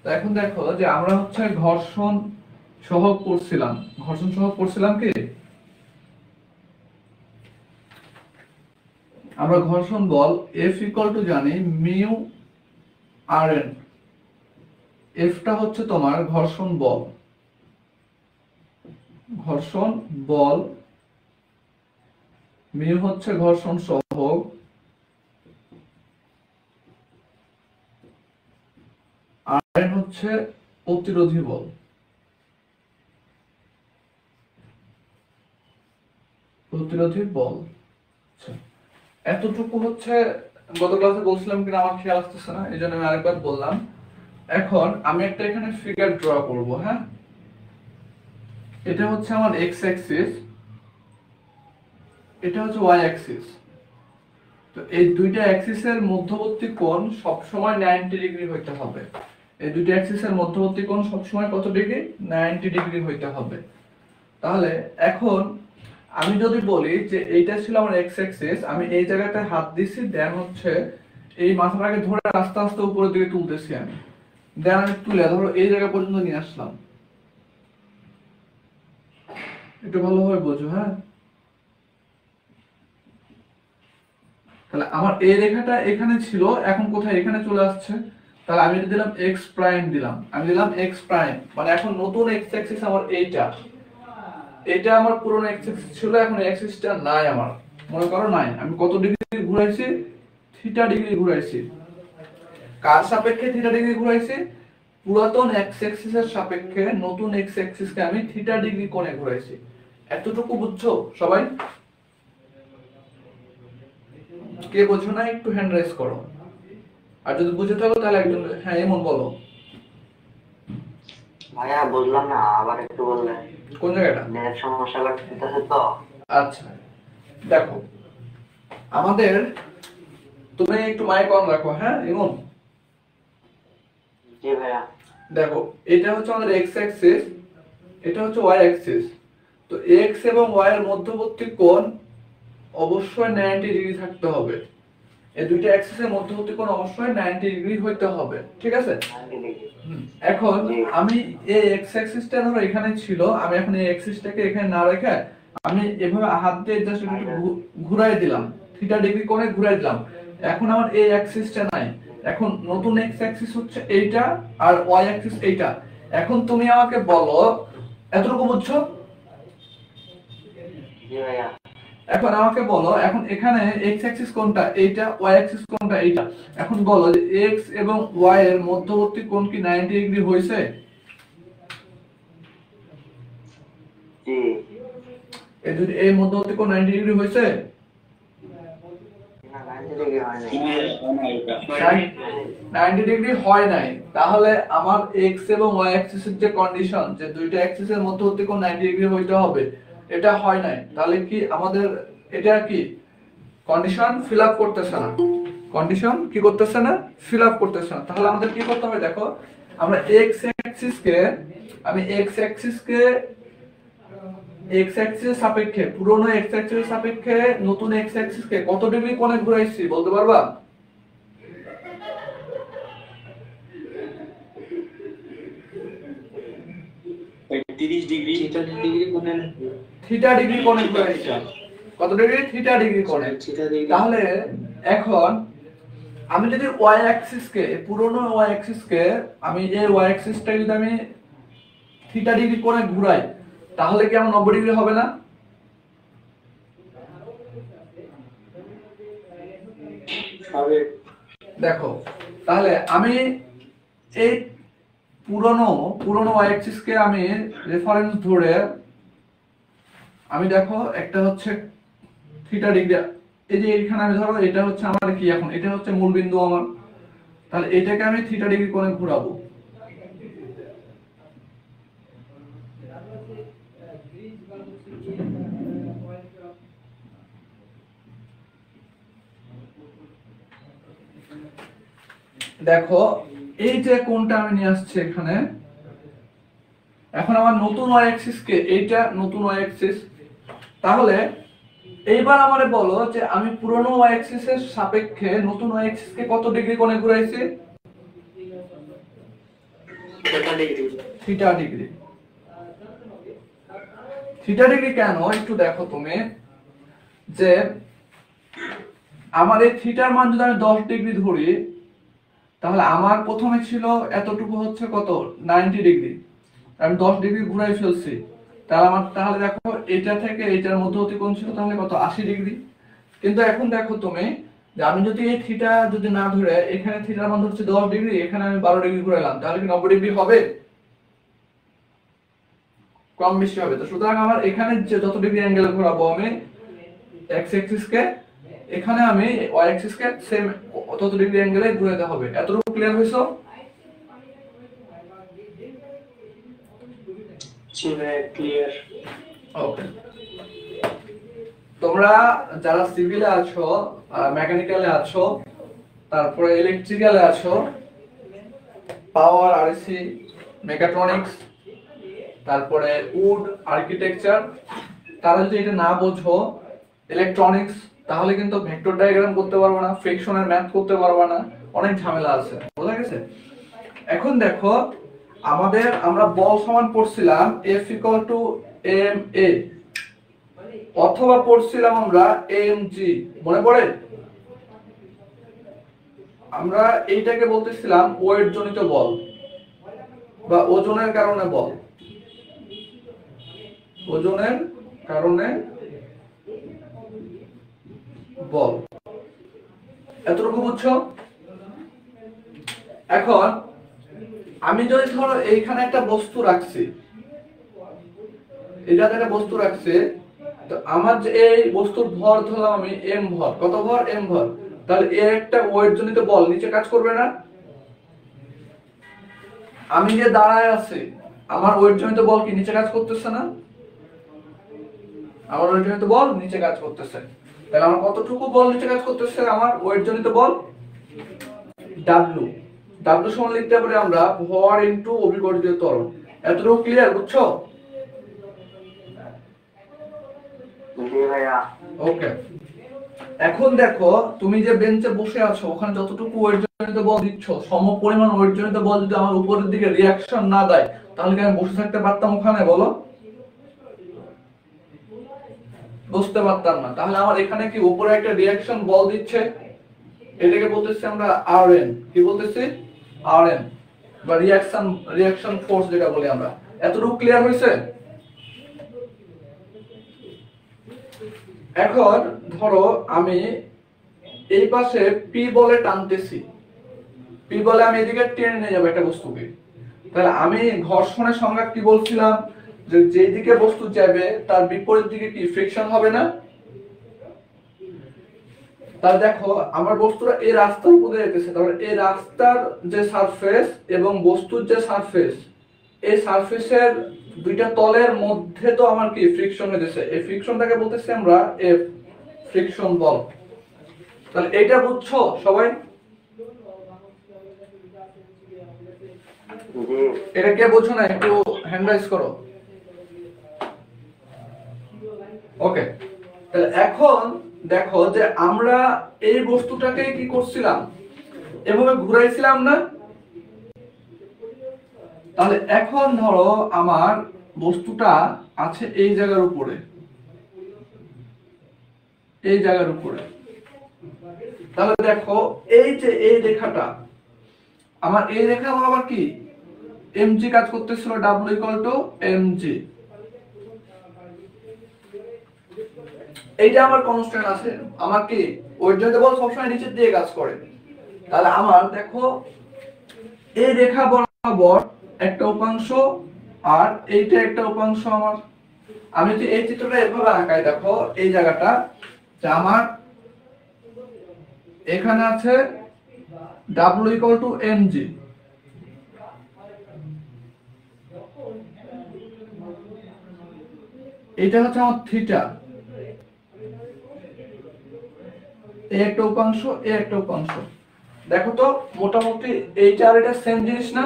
তো এখন দেখো যে আমরা হচ্ছে ঘর্ষণ সহগ পড়ছিলাম। ঘর্ষণ সহগ পড়ছিলাম কি? আমরা ঘর্ষণ বল F ইকুয়াল টু জানি মিউ আর এন। এফটা হচ্ছে তোমার ঘর্ষণ বল। ঘর্ষণ বল, মিউ হচ্ছে ঘর্ষণ সহগ, আর এন হচ্ছে প্রতিরোধী বল। প্রতিরোধী বল। আচ্ছা, এতটুকু হচ্ছে গত ক্লাসে বলছিলাম কিনা আমার খেয়াল আসতেছে না, এই জন্য আমি আরেকবার বললাম। এখন আমি একটা এখানে ফিগার ড্র করব। হ্যাঁ, এটা হচ্ছে আমার এক্স অ্যাক্সিস, এটা হচ্ছে ওয়াই অ্যাক্সিস। তো এই দুইটা অ্যাক্সিসের মধ্যবর্তী কোণ সবসময় 90 ডিগ্রি হইতে হবে। এই দুইটা অ্যাক্সিসের মধ্যবর্তী কোণ সবসময় কত ডিগ্রি? 90 ডিগ্রি হইতে হবে। তাহলে এখন আমি যদি বলি যে এইটা ছিল আমার এক্স অ্যাক্সিস, আমি এই জায়গাটায় হাত দিছি, দেন হচ্ছে এই মাথাটাকে ধরে আস্তে আস্তে উপরের দিকে তুলতেছি আমি, দেন আমি তুলে ধরো এই জায়গা পর্যন্ত নিয়ে আসলাম। একটু ভালোভাবে বোঝো। হ্যাঁ, তাহলে আমার এই রেখাটা এখানে ছিল, এখন কোথায়? এখানে চলে আসছে। তাহলে আমি দিলাম এক্স প্রাইম, দিলাম আমি দিলাম এক্স প্রাইম, মানে এখন নতুন এক্স অ্যাক্সিস আমার এইটা। এটা আমার পুরনো এক্স অ্যাক্সিস ছিল, এখন অ্যাক্সিসটা নাই আমার, মনে করো নাই। আমি কত ডিগ্রি ঘুরাইছি? থিটা ডিগ্রি ঘুরাইছি। কার সাপেক্ষে থিটা ডিগ্রি ঘুরাইছি? পুরাতন এক্স অ্যাক্সিসের সাপেক্ষে নতুন এক্স অ্যাক্সিসকে আমি থিটা ডিগ্রি কোণে ঘুরাইছি। এতটুকু বুঝছো সবাই? কে বোঝো না একটু হ্যান্ড রাইজ করো, আর যদি বুঝে থাকো তাহলে একজন হ্যাঁ এমন বলো। ভাইয়া বুঝলাম না, আবার একটু বললেন। কোন জায়গাটা? নেট সমস্যা করতেছে তো। আচ্ছা, দেখো আমাদের, তুমি একটু মাইক অন রাখো। হ্যাঁ এমন, জি ভাইয়া। দেখো এটা হচ্ছে আমাদের এক্স অ্যাক্সিস, এটা হচ্ছে ওয়াই অ্যাক্সিস। তো এক্স এবং ওয়াই এর মধ্যবর্তী কোণ অবশ্যই 90 ডিগ্রি থাকতে হবে। এই দুইটা অ্যাক্সিসের মধ্যবর্তী কোণ অবশ্যই 90 ডিগ্রি হইতে হবে, ঠিক আছে? এখন আমি এই এক্স অ্যাক্সিসটা ধরো এখানে ছিল, আমি এখন এই অ্যাক্সিসটাকে এখানে না রেখে আমি এভাবে হাত দিয়ে জাস্ট একটু ঘুরাই দিলাম, থিটা ডিগ্রি কোণে ঘুরাই দিলাম। এখন আমার এই অ্যাক্সিসটা নাই, এখন নতুন এক্স অ্যাক্সিস হচ্ছে এইটা, আর ওয়াই অ্যাক্সিস এইটা। এখন তুমি আমাকে বলো, এতটুকু বুঝছো? জি ভাইয়া। এখন আমাকে বলো, এখন এখানে এক্স অ্যাক্সিস কোনটা? এইটা। ওয়াই অ্যাক্সিস কোনটা? এইটা। এখন বলো যে এক্স এবং ওয়াই এর মধ্যবর্তী কোণ কি 90 ডিগ্রি হইছে? জি। এই দুই এর মধ্যবর্তী কোণ 90 ডিগ্রি হইছে? না 90 ডিগ্রি হয় না। 90 ডিগ্রি হয় নাই। তাহলে আমার এক্স এবং ওয়াই অ্যাক্সিসের যে কন্ডিশন, যে দুইটা অ্যাক্সিসের মধ্যবর্তী কোণ 90 ডিগ্রি হইতে হবে, এটা হয় নাই। তাহলে কি আমাদের এটা কি কন্ডিশন ফিল আপ করতেছে না? কন্ডিশন কি করতেছে না? ফিল আপ করতেছে না। তাহলে আমাদের কি করতে হবে? দেখো আমরা এক্স অ্যাক্সিসকে, আমি এক্স অ্যাক্সিসকে এক্স অ্যাক্সিসের সাপেক্ষে, পুরনো এক্স অ্যাক্সিসের সাপেক্ষে নতুন এক্স অ্যাক্সিসকে কত ডিগ্রি কোণে ঘুরাইছি বলতে পারবা? 30 ডিগ্রি। থিটা ডিগ্রি কোণে। থিটা ডিগ্রি কোণে ঘুরাইছি। কত ডিগ্রি? থিটা ডিগ্রি কোণে। তাহলে এখন আমি যদি ওয়াই অ্যাক্সিসকে, পুরনো ওয়াই অ্যাক্সিসকে, আমি এই ওয়াই অ্যাক্সিসটা যদি আমি থিটা ডিগ্রি কোণে ঘুরাই, তাহলে কি আমার 90 ডিগ্রি হবে না? হবে। দেখো তাহলে আমি এই পুরনো ওয়াই অ্যাক্সিসকে আমি রেফারেন্স ধরে, আমি দেখো একটা হচ্ছে থিটা ডিগ্রি, এই যে এখানে আমি ধরো এটা হচ্ছে আমার কি, এখন এটা হচ্ছে মূল বিন্দু আমার, তাহলে এটাকে আমি থিটা ডিগ্রি কোণে ঘোরাবো। দেখো এই যে কোণটা আমি নিয়ে আসছি এখানে, এখন আমার নতুন ওয়াই অ্যাক্সিস কে, এইটা নতুন ওয়াই অ্যাক্সিস। তাহলে এইবার আমারে বলো যে আমি পুরনো ওয়াই অ্যাক্সিস এর সাপেক্ষে নতুন ওয়াই অ্যাক্সিস কে কত ডিগ্রি কোণে ঘুরাইছি? Theta degree theta degree. Theta degree কেন একটু দেখো তুমি, যে আমার এই থিটার মান যদি আমি 10 ডিগ্রি ধরি, তাহলে আমার প্রথমে ছিল এতটুকু হচ্ছে কত 90 ডিগ্রি, আমি 10 ডিগ্রি ঘুরাই ফেলছি, তাহলে দেখো এটা থেকে এটার মধ্যবর্তী কোণ ছিল তাহলে কত 80 ডিগ্রি। কিন্তু এখন দেখো তুমি যে আমি যদি এই থিটা যদি না ধরে এখানে থিটার মান হচ্ছে 10 ডিগ্রি, এখানে আমি 12 ডিগ্রি ঘুরাইলাম, তাহলে কি 90 ডিগ্রি হবে? কম বেশি হবে। তো সুতরাং আমার এখানে যে যত ডিগ্রি অ্যাঙ্গেল ঘোরাবো আমি এক্স অ্যাক্সিস কে, এখানে আমি ওয়াই অ্যাক্সিস কে সেম তত ডিগ্রি অ্যাঙ্গেলে ঘুরাতে হবে। এতটুকু ক্লিয়ার হইছো? जी मैं क्लियर। ওকে, তোমরা যারা সিভিলে আছো, মেকানিক্যালে আছো, তারপরে ইলেকট্রিক্যালে আছো, পাওয়ার আরসি, মেকাট্রনিক্স, তারপরে উড আর্কিটেকচার, তারা যদি এটা না বোঝো ইলেকট্রনিক্স, তাহলে কিন্তু ভেক্টর ডায়াগ্রাম করতে পারবে না, ফ্রিকশনের ম্যাথ করতে পারবে না, অনেক ঝামেলা আছে। বোঝা গেছে? এখন দেখো আমরা বল সমান পড়ছিলাম F = ma, অথবা পড়ছিলাম আমরা mg, মনে পড়ে? আমরা এইটাকে বলতেছিলাম ওয়েট জনিত বল বা ওজনের কারণে বল, ওজনের কারণে বল। এতটুকু বুঝছো? এখন আমি যদি ধরো এইখানে একটা বস্তু রাখছি, এটাতে একটা বস্তু রাখছি, তো আমার যে এই বস্তুর ভর ধরলাম আমি m ভর, কত ভর? m ভর, তাহলে এর একটা ওয়েট জনিত বল নিচে কাজ করবে না? আমি যে দাঁড়ায় আছি, আমার ওয়েট জনিত বল কি নিচে কাজ করতেছে না? আমার ওয়েট জনিত বল নিচে কাজ করতেছে। তাহলে আমার কতটুকু বল নিচে কাজ করতেছে? আমার ওয়েট জনিত বল W, W সমান লিখতে পারি আমরা ভর ইনটু অভিকর্ষীয় ত্বরণ। এতটুকু ক্লিয়ার? বুঝছো? जी भैया। ওকে, এখন দেখো তুমি যে বেঞ্চে বসে আছো, ওখানে যতটুকু ওয়েট জনিত বল দিচ্ছ, সমপরিমাণ ওয়েট জনিত বল যদি আমার উপরের দিকে রিঅ্যাকশন না দেয়, তাহলে কি আমি বসে থাকতে পারতাম ওখানে? বলো, বসতে পারতাম না। তাহলে আমার এখানে কি উপরে একটা রিঅ্যাকশন বল দিচ্ছে, এটাকে বলতেছি আমরা Rn। কি বলতেছি? Rn বা রিঅ্যাকশন ফোর্স যেটা বলি আমরা। এতটুকু ক্লিয়ার হয়েছে? এখন ধরো আমি এই পাশে পি বলে টানতেছি, পি বলে আমি এদিকে টেনে নিয়ে যাবো একটা বস্তুকে, তাহলে আমি ঘর্ষণের সংজ্ঞা কি বলছিলাম, যে যেদিকে বস্তু যাবে তার বিপরীত দিকে কি ফ্রিকশন হবে না? তাহলে দেখো আমার বস্তুটা এই রাস্তার উপরে যেতেছে, তাহলে এই রাস্তার যে সারফেস এবং বস্তুর যে সারফেস, এই সারফেসের দুইটা তলের মধ্যে তো আমার কি ফ্রিকশন হইতেছে, এই ফ্রিকশনটাকে বলতেছি আমরা এফ, ফ্রিকশন বল। তাহলে এইটা বুঝছো সবাই? जी এটা কে বুঝছো না একটু হ্যান্ড রাইজ করো। ওকে, তাহলে এখন দেখো যে আমরা এই বস্তুটাকে কি করছিলাম, এভাবে ঘুরাইছিলাম না? তাহলে এখন ধরো আমার বস্তুটা আছে এই জায়গার উপরে, এই জায়গার উপরে, তাহলে দেখো এই যে এই রেখাটা, আমার এই রেখা আবার কি mg কাজ করতেছিল, w = mg, এইটা আমার কনস্ট্যান্ট আছে। আমার কি ওয়েট জনিত বল সবসময় নিচের দিকে কাজ করে। তাহলে আমার দেখো এই রেখা বরাবর একটা উপাংশ আর এইটা একটা উপাংশ আমার। আমি যদি এই চিত্রটা এভাবে আঁকাই, দেখো এই জায়গাটা যে আমার এখানে আছে w = mg, এটা হচ্ছে আমার থিটা, এই একটা উপাংশ, এই একটা উপাংশ। দেখো তো মোটামুটি এইটা আর এটা সেম জিনিস না?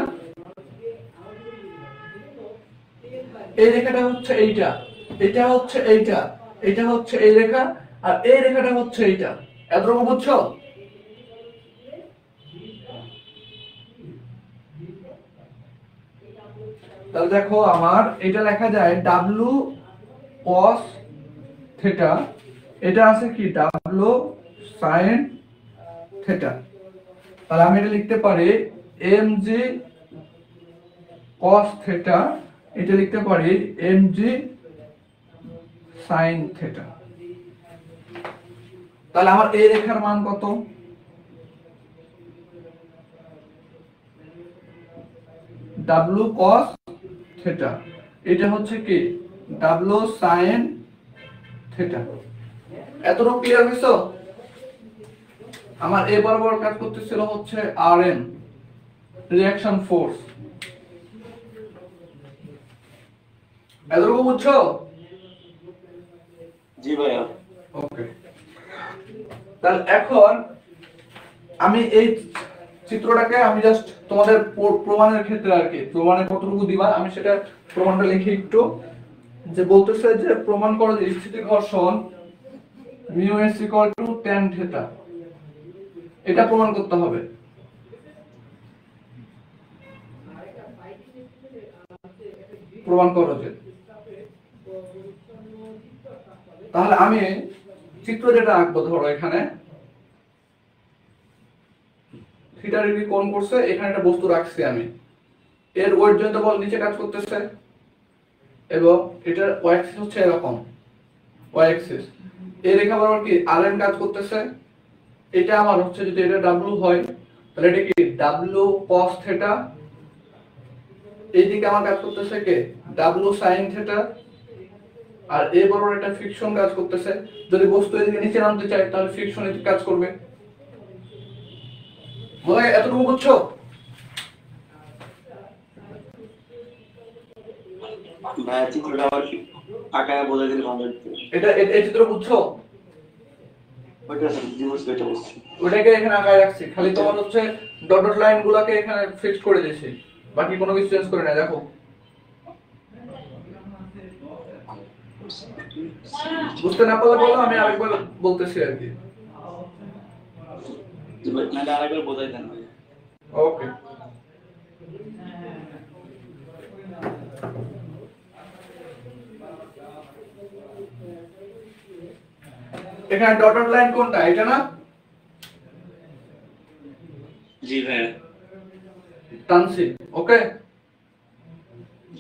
এই রেখাটা হচ্ছে এইটা, এটা হচ্ছে এইটা, এটা হচ্ছে এই রেখা, আর এই রেখাটা হচ্ছে এইটা। এতটুকু বুঝছো? তাহলে দেখো আমার এটা লেখা যায় ডাব্লু কস থিটা, এটা আছে কি ডাব্লু সাইন থিটা। তাহলে আমি এটা লিখতে পারি এম জি কস থিটা, এটা লিখতে পারি এম জি সাইন থিটা। তাহলে আমার এই রেখার মান কত? ডাব্লু কস থিটা, এটা হচ্ছে কি ডাব্লু সাইন থিটা। এতটুকু ক্লিয়ার হইছো? আমার এ বরাবর কাজ করতেছিল হচ্ছে আর এম, রিঅ্যাকশন ফোর্স। এতটুকু বুঝছো? জি ভাইয়া। ওকে, তাহলে এখন আমি এই চিত্রটাকে আমি জাস্ট তোমাদের প্রমাণের ক্ষেত্রে আর কি, প্রমাণে কতটুকু দিবা আমি সেটা প্রমাণটা লিখি একটু। যে বলতেছে যে প্রমাণ করো যে স্থিতি ঘর্ষণ mu S equal to tan theta, এটা প্রমাণ করতে হবে। প্রমাণ করো যে, তাহলে আমি চিত্র যেটা আঁকবো, ধরো এখানে থিটা ডিগ্রি কোণ করছে, এখানে একটা বস্তু রাখছি আমি, এর ওয়েট জনিত বল নিচে কাজ করতেছে এবং এটার ওয়াই অ্যাক্সিস হচ্ছে এরকম, ওয়াই অ্যাক্সিস এই রেখা বরাবর কি আর এন কাজ করতেছে। এটা আমার হচ্ছে যদি এটা ডাব্লু হয় তাহলে এটা কি ডাব্লু কস থিটা, এইদিকে আমার কাজ করতেছে কে ডাব্লু সাইন থিটা, আর এ বরাবর একটা ফ্রিকশন কাজ করতেছে। যদি বস্তু এদিকে নিচে নামতে চায় তাহলে ফ্রিকশন এদিকে কাজ করবে। বলে এতটুকু বুঝছো? ভাইয়া চিত্রটা আবার আঁকায় বলে দিলে ভালো হতো। এটা এই চিত্র বুঝছো? ওইটা স্যার জি বুঝতে এটা বুঝছি। ওটাকে এখানে আঁকায় রাখছি, খালি তোমার হচ্ছে ডটেড লাইন গুলাকে এখানে ফিক্স করে দিয়েছি, বাকি কোনো কিছু চেঞ্জ করে নাই। দেখো বুঝতে না পারলে বলো, আমি আরেকবার বলতেছি আর কি। নাহলে আরেকবার বোঝাই দেন ভাইয়া। ওকে, এখানে ডটেড লাইন কোনটা? এটা না? জি ভাইয়া। টানছি, ওকে।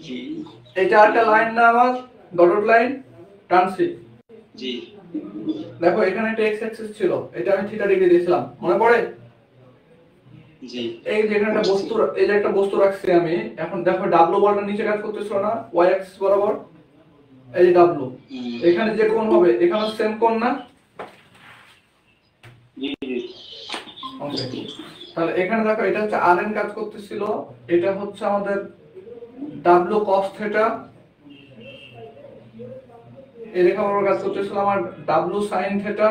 জি এটা একটা লাইন না আমার ডটেড লাইন, টানছি। জি দেখো এখানে একটা এক্স অ্যাক্সিস ছিল, এটা আমি থিটা ডিগ্রি দিয়েছিলাম, মনে পড়ে? জি এই যে এখানে একটা বস্তু, এই যে একটা বস্তু রাখছি আমি, এখন দেখো ডাব্লু বলটা নিচে কাজ করতেছিল না ওয়াই অ্যাক্সিস বরাবর, এই যে ডাব্লু, এখানে যে কোণ হবে এখানে সেম কোণ না? জি জি। ওকে, তাহলে এখানে দেখো এটা হচ্ছে আর এন কাজ করতেছিল, এটা হচ্ছে আমাদের ডাব্লু কস থিটা, এই রেখা বরাবর কাজ করতেছিল আমার ডাব্লু সাইন থিটা।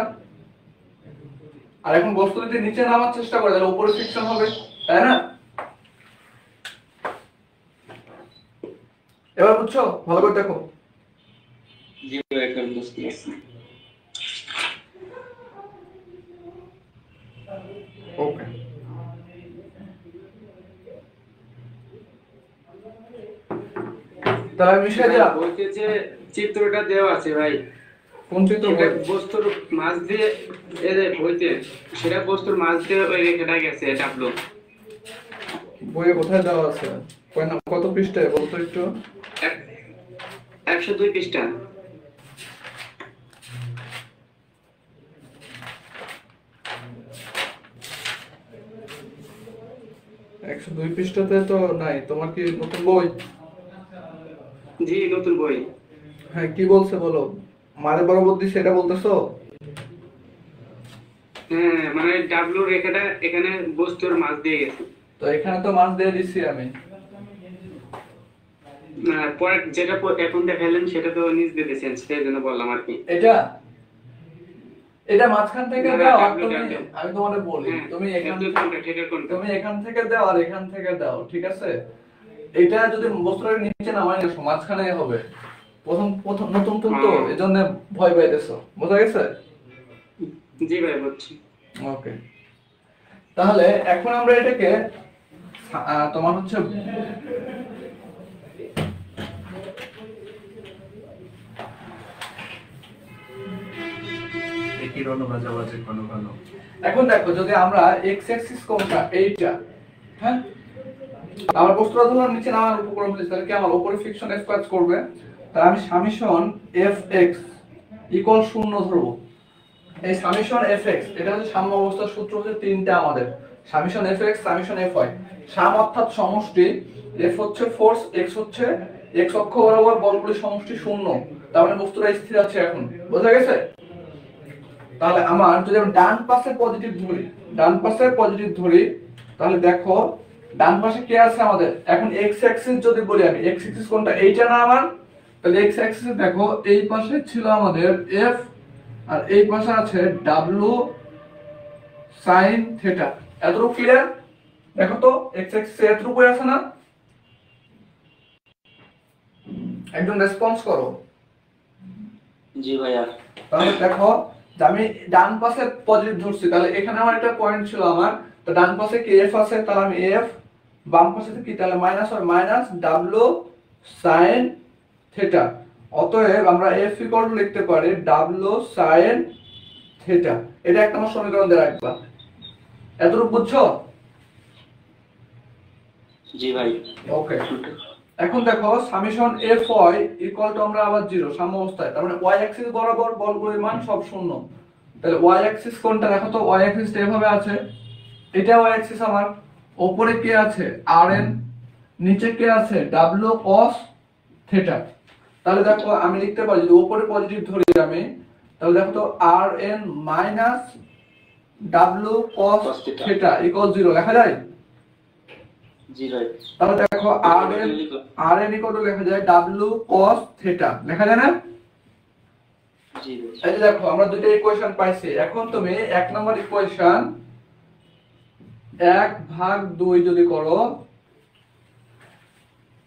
আর এখন বস্তু যদি নিচে নামার চেষ্টা করে তাহলে উপরে ফ্রিকশন হবে, তাই না? এবার বুঝছো? ভালো করে দেখো। জি ভাইয়া এখন বুঝতে পারছি। ওকে, তাহলে মিশে যা। বইতে যে চিত্রটা দেওয়া আছে ভাই, কোন চিত্র? সেটা বস্তুর মাঝ দিয়ে, এই যে বইতে সেটা বস্তুর মাঝ দিয়ে ওই রেখাটা গেছে ডাবলু। বইয়ে কোথায় দেওয়া আছে? কত পৃষ্ঠায় বলতো একটু? 102 পৃষ্ঠা। একশো দুই পৃষ্ঠাতে তো নাই। তোমার কি নতুন বই? জি নতুন বই। হ্যাঁ, কি বলছে বলো? মাঝে বরাবর দিছে এটা বলতেছো? হ্যাঁ মানে ডাবলু রেখাটা এখানে বস্তুর মাঝ দিয়ে গেছে। তো এখানে তো মাছ দিয়ে দিছি আমি। পরে যেটা এখন দেখাইলেন সেটা তো নিজ দিয়ে দিয়েছেন, সেই জন্য বললাম আর কি। এটা এটা মাঝখান থেকে না, দাও, আর ডাব্লু, তুমি, ডাব্লু। আমি তোমাদের বলি, হ্যাঁ, তুমি এখান ডাব্লু কোনটা, থিটা কোনটা? তুমি এখান থেকে দাও আর এখান থেকে দাও, ঠিক আছে? এটা যদি বস্তুটা নিচে নামাই না, মাঝখানে হবে। প্রথম প্রথম নতুন তো, এজন্য ভয় পাইতেছো, বোঝা গেছে? জি ভাই বলছি। ওকে, তাহলে এখন আমরা এটাকে তোমার হচ্ছে ঘন বাজাবাজি ঘন ঘন। এখন দেখো যদি আমরা এক্স অ্যাক্সিস কোনটা এইটা, হ্যাঁ আমার প্রশ্নটা ধরলাম নিচে নামার উপক্রম হয়েছে, তাহলে কি আমার উপরে ফ্রিকশন এফ কাজ করবে, তাহলে আমি সামেশন এফ এক্স ইকুয়াল 0 ধরবো। এই সামেশন এফ এক্স এটা হচ্ছে সাম্য অবস্থার সূত্র হচ্ছে তিনটা আমাদের, summation F X summation F Y. Sum অর্থাৎ সমষ্টি, এফ হচ্ছে ফোর্স, এক্স হচ্ছে এক্স অক্ষ বরাবর বলগুলির সমষ্টি 0, তার মানে বস্তুটা স্থির আছে এখন, বোঝা গেছে? তাহলে আমার যদি আমি ডান পাশে পজিটিভ ধরি, ডান পাশে পজিটিভ ধরি, তাহলে দেখো ডান পাশে কে আছে আমাদের, এখন এক্স অ্যাক্সিস যদি বলি আমি, এক্স অ্যাক্সিস কোনটা এইটা না আমার, তাহলে এক্স অ্যাক্সিস দেখো এই পাশে ছিল আমাদের এফ আর এই পাশে আছে ডাব্লিউ সাইন থিটা। এতটুকু ক্লিয়ার? দেখো তো এক্স অ্যাক্সিস এতটুকু আছে না? একদম রেসপন্স করো। জি ভাইয়া। তাহলে দেখো যে আমি ডান পাশে পজিটিভ ধরছি, তাহলে এখানে আমার একটা পয়েন্ট ছিল আমার, তো ডান পাশে কি এফ আছে, তাহলে আমি এফ, বাম পাশে কি, তাহলে মাইনাস হয় মাইনাস ডাব্লিউ সাইন থিটা। অতএব আমরা এফ ইকুয়াল টু লিখতে পারি ডাব্লিউ সাইন থিটা। এটা একটা আমার সমীকরণ দিয়ে রাখবা। এতটুকু বুঝছো? জি ভাই। ওকে, এখন দেখো summation F Y equal to আমরা আবার 0 সাম্য অবস্থায়, তার মানে ওয়াই অ্যাক্সিস বরাবর বলগুলির মান সব 0। তাহলে ওয়াই অ্যাক্সিস কোনটা দেখো তো, ওয়াই অ্যাক্সিস এভাবে আছে, এটা ওয়াই অ্যাক্সিস আমার, উপরে কে আছে আর এন, নিচে কে আছে ডাব্লিউ কস থিটা। তাহলে দেখো আমি লিখতে পারি যদি উপরে পজিটিভ ধরি আমি, তাহলে দেখো তো আর N minus W cos theta equal 0 লেখা যায়? জি ভাই। তাহলে দেখো আর এন ইকুয়াল টু লেখা যায় ডাব্লিউ কস থিটা, লেখা যায় না? জি ভাই। এই যে দেখো আমরা দুটো ইকুয়েশন পাইছি। এখন তুমি এক নম্বর ইকুয়েশন 1/2 যদি করো,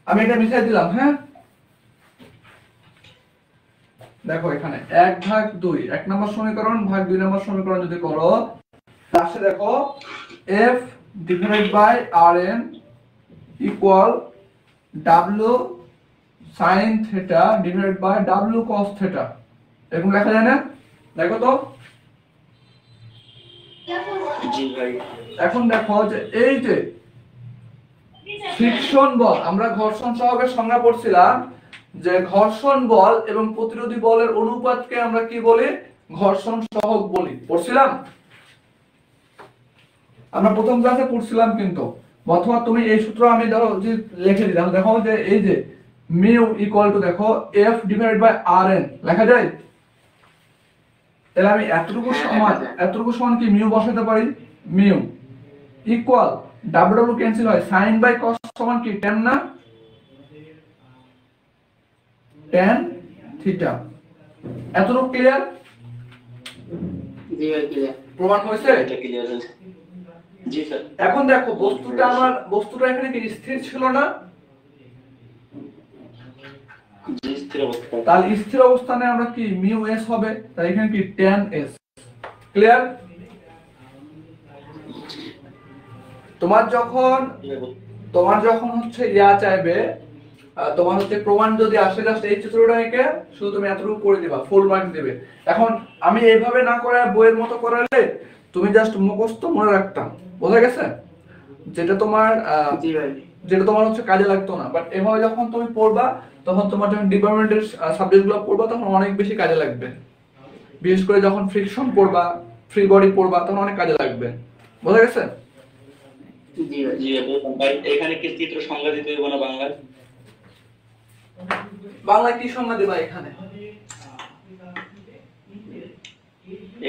আমি এটা মিশাই দিলাম, হ্যাঁ দেখো এখানে 1/2 এক নম্বর সমীকরণ ভাগ 2 নম্বর সমীকরণ যদি করো, তাহলে দেখো f divided by rn equal w sin theta divided by w cos theta, এরকম লেখা যায় না? দেখো তো। জি ভাই। এখন দেখো যে এই যে ফ্রিকশন বল, আমরা ঘর্ষণ সহগের সংজ্ঞা পড়ছিলাম যে ঘর্ষণ বল এবং প্রতিরোধী বলের অনুপাতকে আমরা কি বলি, ঘর্ষণ সহগ বলি, পড়ছিলাম আমরা প্রথম ক্লাসে পড়ছিলাম। কিন্তু অথবা তুমি এই সূত্র আমি ধরো যে লিখে দিলাম, দেখো যে এই যে মিউ ইকুয়াল টু দেখো F divided by R N লেখা যায়, তাহলে আমি এতটুকু সমান কি মিউ বসাতে পারি, mu equal W W cancel হয়, সাইন বাই কস সমান কি tan না, tan থিটা। এতটুকু ক্লিয়ার? জি ভাই ক্লিয়ার। প্রমাণ হয়েছে? এটা ক্লিয়ার হয়েছে। জি স্যার। এখন দেখো বস্তুটা এখানে কি স্থির ছিল না? জি স্থির অবস্থা। তাহলে স্থির অবস্থানে আমরা কি মিউ এস হবে, তাই এখানে কি tan s। ক্লিয়ার? তোমার যখন হচ্ছে ইয়া চাইবে, তোমার হচ্ছে প্রমাণ যদি আসে, জাস্ট এই চিত্রটা এঁকে শুধু তুমি এতটুকু করে দিবা, ফুল মার্ক দিবে। এখন আমি এইভাবে না করে বইয়ের মতো করালে তুমি জাস্ট মুখস্থ মনে রাখতাম, বোঝা গেছে? যেটা তোমার জি ভাই। যেটা তোমার হচ্ছে কাজে লাগতো না, বাট এভাবে যখন তুমি পড়বা তখন তোমার যখন ডিপার্টমেন্টের সাবজেক্টগুলো পড়বা তখন অনেক বেশি কাজে লাগবে। বিশেষ করে যখন ফ্রিকশন পড়বা, ফ্রি বডি পড়বা, তখন অনেক কাজে লাগবে, বোঝা গেছে? জি ভাই। জি ভাই। এখানে কি চিত্র সংজ্ঞা দিতে হবে না বাংলায়? বাংলায় কি সংজ্ঞা দিবা এখানে?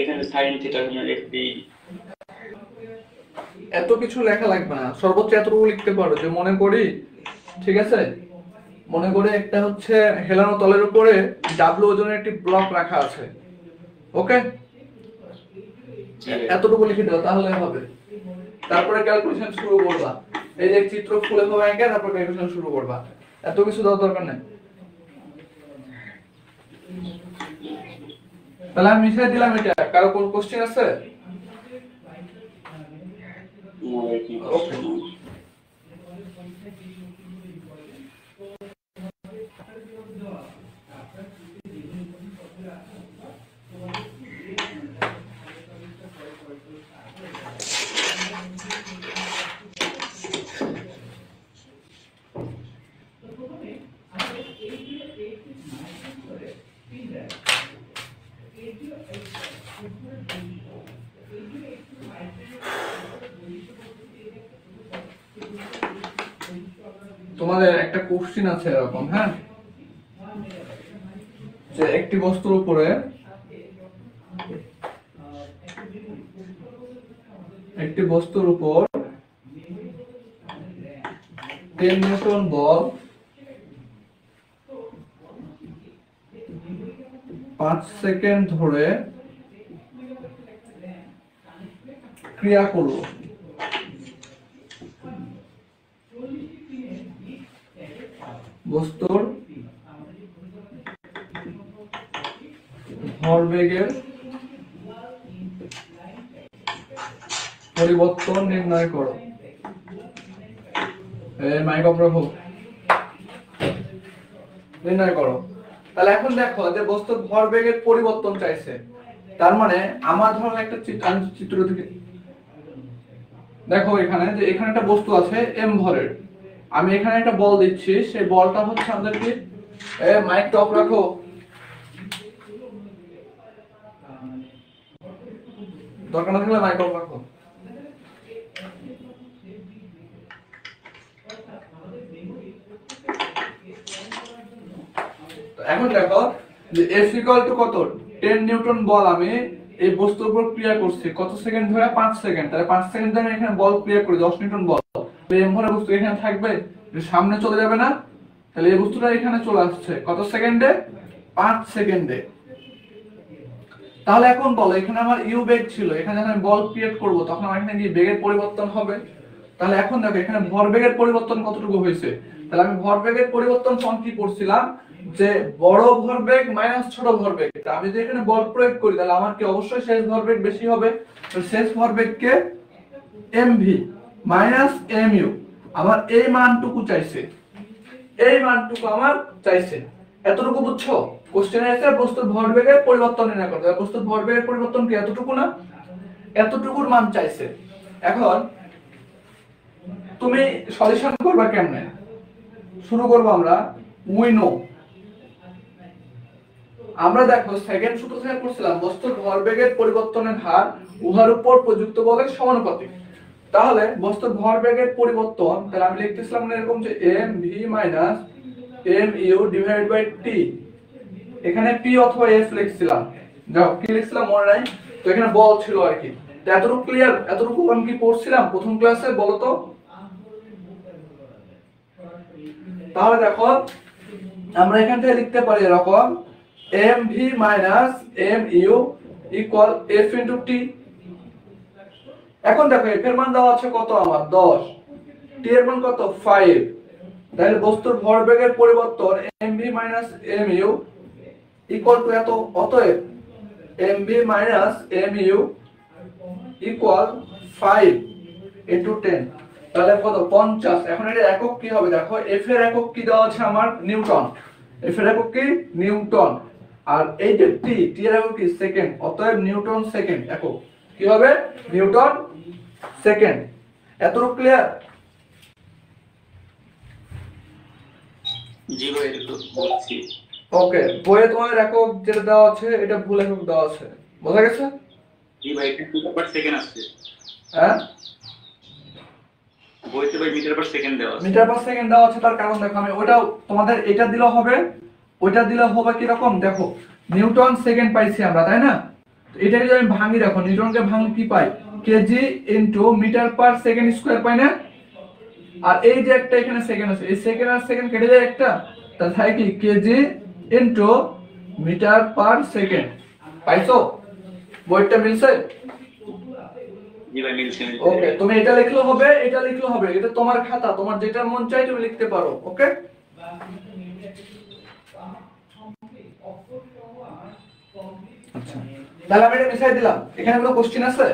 এখানে সাইন থিটা একটি, এত কিছু লেখা লাগবে না, সর্বোচ্চ এতটুকু লিখতে পারো যে মনে করি, ঠিক আছে, মনে করে একটা হচ্ছে হেলানো তলের উপরে ডাব্লিউ ওজনের একটি ব্লক রাখা আছে, ওকে, এতটুকু লিখে দাও তাহলে হবে। তারপরে ক্যালকুলেশন শুরু করবা, এই যে চিত্র ফুলে হবে এঁকে তারপর ক্যালকুলেশন শুরু করবা, এত কিছু দেওয়ার দরকার নেই। তাহলে আমি মিশিয়ে দিলাম এটা, কারো কোন কোশ্চেন আছে? ওকে। তোমাদের একটা কোশ্চেন আছে এরকম, হ্যাঁ, যে একটি বস্তুর উপরে উপর 10 নিউটন বল 5 সেকেন্ড ধরে ক্রিয়া করলো। বস্তুর ভরবেগের পরিবর্তন নির্ণয় করো। মাইক অফ রাখো, নির্ণয় করো। তাহলে এখন দেখো যে বস্তুর ভরবেগের পরিবর্তন চাইছে, তার মানে আমার ধরো একটা চিত্র থেকে দেখো এখানে যে এখানে একটা বস্তু আছে এম ভরের, আমি এখানে একটা বল দিচ্ছি, সেই বলটা হচ্ছে আমাদের কি, মাইক অফ রাখো, দরকার না থাকলে মাইক অফ রাখো। এখন দেখো যে F ইকুয়াল টু কত, 10 নিউটন বল আমি এই বস্তুর উপর ক্রিয়া করছি কত সেকেন্ড ধরে, 5 সেকেন্ড। তাহলে 5 সেকেন্ড ধরে এখানে বল ক্রিয়া করি 10 নিউটন বল, এম ভরের বস্তু এখানে থাকবে, সামনে চলে যাবে না। তাহলে এই বস্তুটা এখানে চলে আসছে কত সেকেন্ডে, 5 সেকেন্ডে। তাহলে এখন বলো এখানে আমার ইউ বেগ ছিল, এখানে যখন আমি বল ক্রিয়েট করব তখন আমার এখানে কি বেগের পরিবর্তন হবে। তাহলে এখন দেখো এখানে ভরবেগের পরিবর্তন কতটুকু হয়েছে। তাহলে আমি ভরবেগের পরিবর্তন ফর্ম কি করছিলাম, যে বড় ভরবেগ মাইনাস ছোট ভরবেগ। আমি যদি এখানে বল প্রয়োগ করি তাহলে আমার কি অবশ্যই শেষ ভরবেগ বেশি হবে। তো শেষ ভরবেগকে এমভি মাইনাস এমইউ, আমার এই মানটুকু চাইছে, এই মানটুকু আমার চাইছে। এতটুকু বুঝছো? কোশ্চেনে আছে বস্তুর ভরবেগের পরিবর্তন নির্ণয় করতে হবে। বস্তুর ভরবেগের পরিবর্তন কি এতটুকু না, এতটুকুর মান চাইছে। এখন তুমি সলিউশন করবা কেমনে, শুরু করব আমরা। উই নো, আমরা দেখো সেকেন্ড সূত্র থেকে পড়ছিলাম বস্তুর ভরবেগের পরিবর্তনের হার উহার উপর প্রযুক্ত বলের সমানুপাতিক। তাহলে বস্তুর ভরবেগের পরিবর্তন, তাহলে আমি লিখতেছিলাম এরকম যে M V minus M U divide by T. এখানে পি অথবা এফ লিখছিলাম, যাও কি লিখছিলাম মনে নাই, তো এখানে বল ছিল আর কি। তো এতটুকু ক্লিয়ার, এতটুকু আমি কি পড়ছিলাম প্রথম ক্লাসে বলো তো। তাহলে দেখো আমরা এখান থেকে লিখতে পারি এরকম M V minus M U equal F into T. এখন দেখো এফ এর মান দেওয়া আছে কত আমার 10, টি এর মান কত 5। তাহলে বস্তুর ভরবেগের পরিবর্তন M V minus M U equal to এত, অতএব M V minus M U equal 5 into 10, তাহলে কত 50। এখন এর একক কি হবে দেখো, এফ এর একক কি দেওয়া আছে আমার নিউটন, এফ এর একক কি নিউটন, আর এই যে টি, টি এর একক কি সেকেন্ড, অতএব নিউটন সেকেন্ড একক কি হবে নিউটন সেকেন্ড। এতটুকু ক্লিয়ার? জি ভাই একটু বলছি। ওকে, বইয়ে তোমার একক যেটা দেওয়া আছে এটা ভুল একক দেওয়া আছে, বোঝা গেছে? জি ভাই এটা মিটার পার সেকেন্ড আসছে, হ্যাঁ বইতে ভাই মিটার পার সেকেন্ড দেওয়া আছে। মিটার পার সেকেন্ড দেওয়া আছে, তার কারণ দেখো আমি ওটাও তোমাদের এটা দিলে হবে, ওইটা দিলে হবে কি রকম দেখো, নিউটন সেকেন্ড পাইছি আমরা তাই না। তো এটাকে যদি আমি ভাঙি দেখো, নিউটনকে ভাঙলে কি পাই, KG into metre per second square পাই না। আর এই যে একটা এখানে সেকেন্ড আছে, এই সেকেন্ড আর সেকেন্ড কেটে যায় একটা, তাহলে থাকে কি KG into metre per second. পাইছো? বইটা মিলছে? জি ভাই মিলছে। ওকে, তুমি এটা লিখলে হবে, এটা লিখলে হবে, এটা তোমার খাতা, তোমার যেটা মন চাই তুমি লিখতে পারো। ওকে, আচ্ছা তাহলে আমি এটা মিশাই দিলাম। এখানে কোনো কোশ্চেন আছে?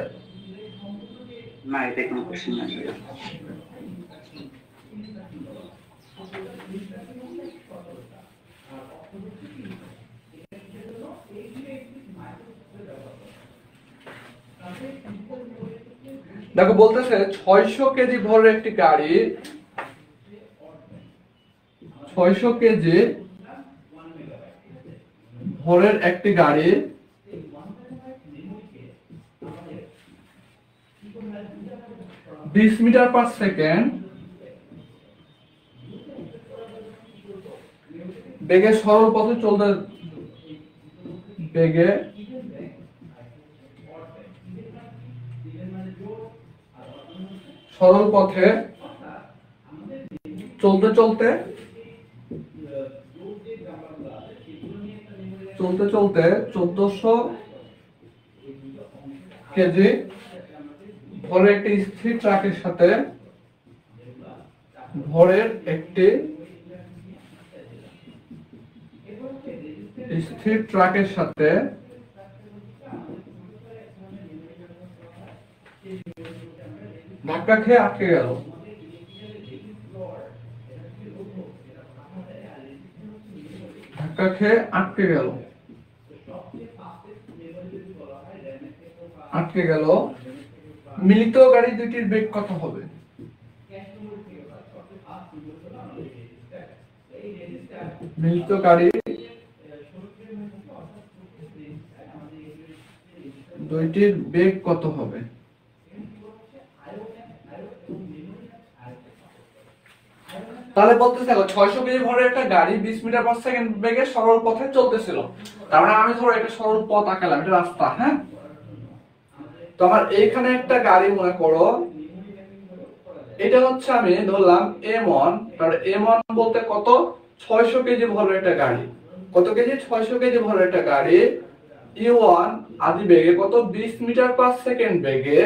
না এটা কোনো কোশ্চেন না। দেখো বলতেছে 600 কেজি ভরের একটি গাড়ি, 600 কেজি ভরের একটি গাড়ি 20 মিটার পার সেকেন্ড বেগে সরল পথে চলতে বেগে সরল পথে চলতে চলতে চলতে চলতে 1400 কেজি ভরের একটি স্থির ট্রাকের সাথে ভরের একটি স্থির ট্রাকের সাথে ধাক্কা খেয়ে আটকে গেল। ধাক্কা খেয়ে আটকে গেল। আটকে গেল। মিলিত গাড়ি দুটির বেগ কত হবে? মিলিত গাড়ি দুইটির বেগ কত হবে? তাহলে বলতেছে 600 কেজি ভরের একটা গাড়ি 20 মিটার পার সেকেন্ড বেগে সরল পথে চলতেছিল। তার মানে আমি ধরো একটা সরল পথ আঁকালাম, এটা রাস্তা, হ্যাঁ? তো আমার এইখানে একটা গাড়ি মনে করো, এটা হচ্ছে আমি ধরলাম M1, তাহলে M1 বলতে কত? 600 কেজি ভরের একটা গাড়ি। কত কেজি? 600 কেজি ভরের একটা গাড়ি E1 আদি বেগে কত? 20 মিটার পার সেকেন্ড বেগে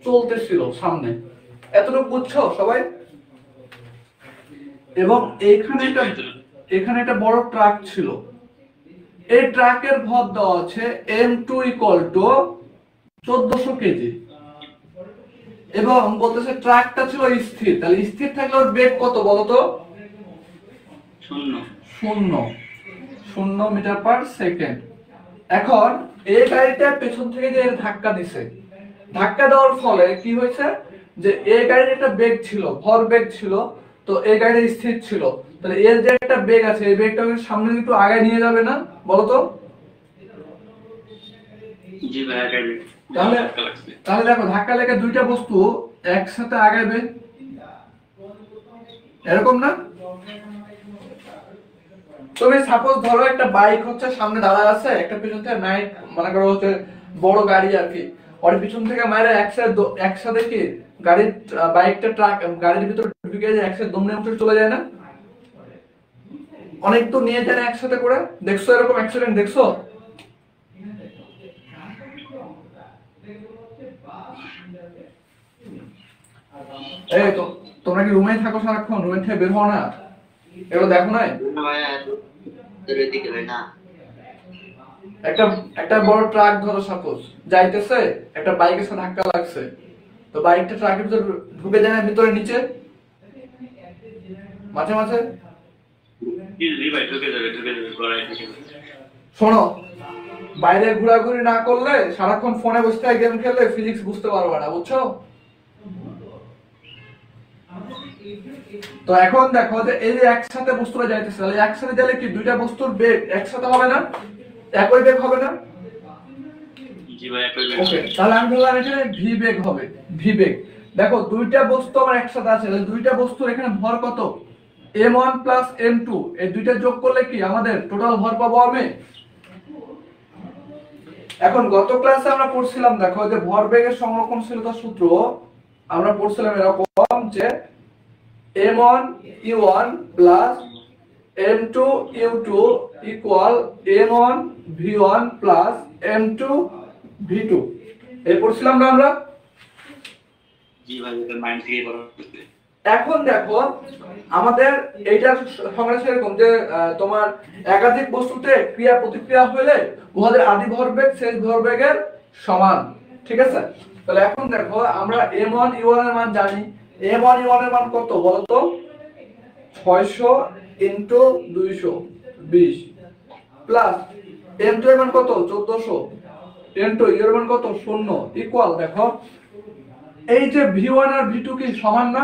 চলতেছিল সামনে। এতটুকু বুঝছো সবাই? এবং এখানে একটা বড় ট্রাক ছিল। এই ট্রাকের ভর দেওয়া আছে M2 = 1400 কেজি এবং বলতেছে ট্রাকটা ছিল স্থির। তাহলে স্থির থাকলে ওর বেগ কত বলতো? 0 মিটার পার সেকেন্ড। এখন এই গাড়িটা পেছন থেকে যে ধাক্কা দিছে, ধাক্কা দেওয়ার ফলে কি হয়েছে যে এই গাড়ির একটা বেগ ছিল, ভর বেগ ছিল, তো এই গাড়িটা স্থির ছিল। তাহলে এর যে একটা বেগ আছে, এই বেগটাকে সামনে একটু আগে নিয়ে যাবে না বলতো? জি ভাই আগাবে। তাহলে দেখো ধাক্কা লেগে দুইটা বস্তু একসাথে আগাবে, এরকম না? তুমি সাপোজ ধরো একটা বাইক হচ্ছে সামনে দাঁড়া আছে, একটা পিছন থেকে নাইট মনে করো হচ্ছে বড় গাড়ি আর কি, ওর পিছন থেকে মাইরা একসাথে কি গাড়ির বাইকটা ট্রাক গাড়ির ভিতর ঢুকে যায়, একসাথে দমনে উঠে চলে যায় না? অনেক তো নিয়ে যায় একসাথে করে, দেখছো এরকম অ্যাক্সিডেন্ট দেখছো? এই তো তোমরা কি রুমে থাকো সারাক্ষণ? রুমে থেকে বের হও না? এগুলো দেখো না? একটা বড় ট্রাক ধরো সাপোজ যাইতেছে, একটা বাইকের সাথে ধাক্কা লাগছে, তো বাইকটা ট্রাকের ভিতর ঢুকে যায় না ভিতরে নিচে মাঝে মাঝে? শোনো, বাইরে ঘোরাঘুরি না করলে, সারাক্ষণ ফোনে বসে থেকে গেম খেললে ফিজিক্স বুঝতে পারবে না, বুঝছো? তো এখন দেখো যে এই যে একসাথে বস্তুটা যাইতেছে, তাহলে একসাথে গেলে কি দুইটা বস্তুর বেগ একসাথে হবে না? একই বেগ হবে না? জি ভাই একই বেগ। ওকে, তাহলে আমি বললাম এখানে ভি বেগ হবে। ভি বেগ দেখো দুইটা বস্তু আমার একসাথে আছে, তাহলে দুইটা বস্তুর এখানে ভর কত? M1 প্লাস M2, এই দুইটা যোগ করলে কি আমাদের টোটাল ভর পাবো আমি? এখন গত ক্লাসে আমরা পড়ছিলাম দেখো যে ভরবেগের সংরক্ষণশীলতার সূত্র আমরা পড়ছিলাম এরকম যে M1 U1 plus M2 U2 equal M1 V1 plus M2 V2, এই পড়ছিলাম না আমরা? জি ভাই এটা মাইন্ড থেকে পড়া। এখন দেখো আমাদের এইটা সংজ্ঞা এরকম যে তোমার একাধিক বস্তুতে ক্রিয়া প্রতিক্রিয়া হলে উহাদের আদি ভরবেগ শেষ ভরবেগের সমান, ঠিক আছে? তাহলে এখন দেখো আমরা M1 U1 এর মান জানি। M1 U1 এর মান কত বলতো? 600 * 220 প্লাস M2 এর মান কত? 1400 * এর মান কত? 0 ইকুয়াল দেখো এই যে V1 আর V2 কি সমান না?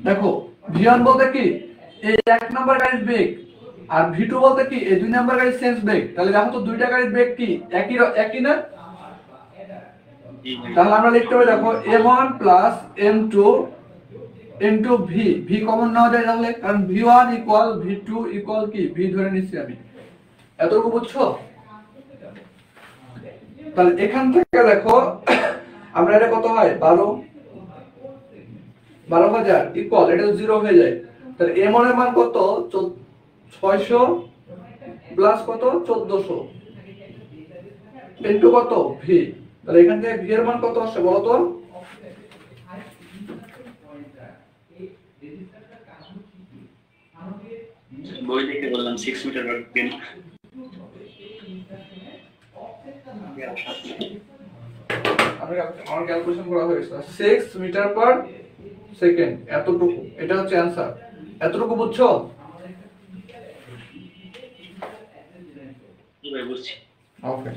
দেখো V1 বলতে কি এই এক নাম্বার গাড়ির বেগ, আর V2 বলতে কি এই দুই নাম্বার গাড়ির শেষ বেগ। তাহলে দেখো তো দুইটা গাড়ির বেগ কি একই না? তাহলে আমরা লিখতে পারি দেখো M1 plus M2 into V, V common নেওয়া যায় তাহলে, কারণ v1 ইকুয়াল v2 ইকুয়াল কি ভি ধরে নিচ্ছি আমি। এতটুকু বুঝছো? তাহলে এখান থেকে দেখো আমরা এটা কত হয় 12,000 ইকুয়াল, এটা 0 হয়ে যায়। তাহলে m1 এর মান কত 600 প্লাস কত 1400 ইনটু কত ভি। তাহলে এখান থেকে ভি এর মান কত আসছে বলো তো? বই দেখে বললাম 6 মিটার পার সেকেন্ড। আমার ক্যালকুলেশন করা হয়েছে 6 মিটার পার সেকেন্ড, এতটুকু। এটা হচ্ছে অ্যানসার। এতটুকু বুঝছো? ভাই বুঝছি। ওকে।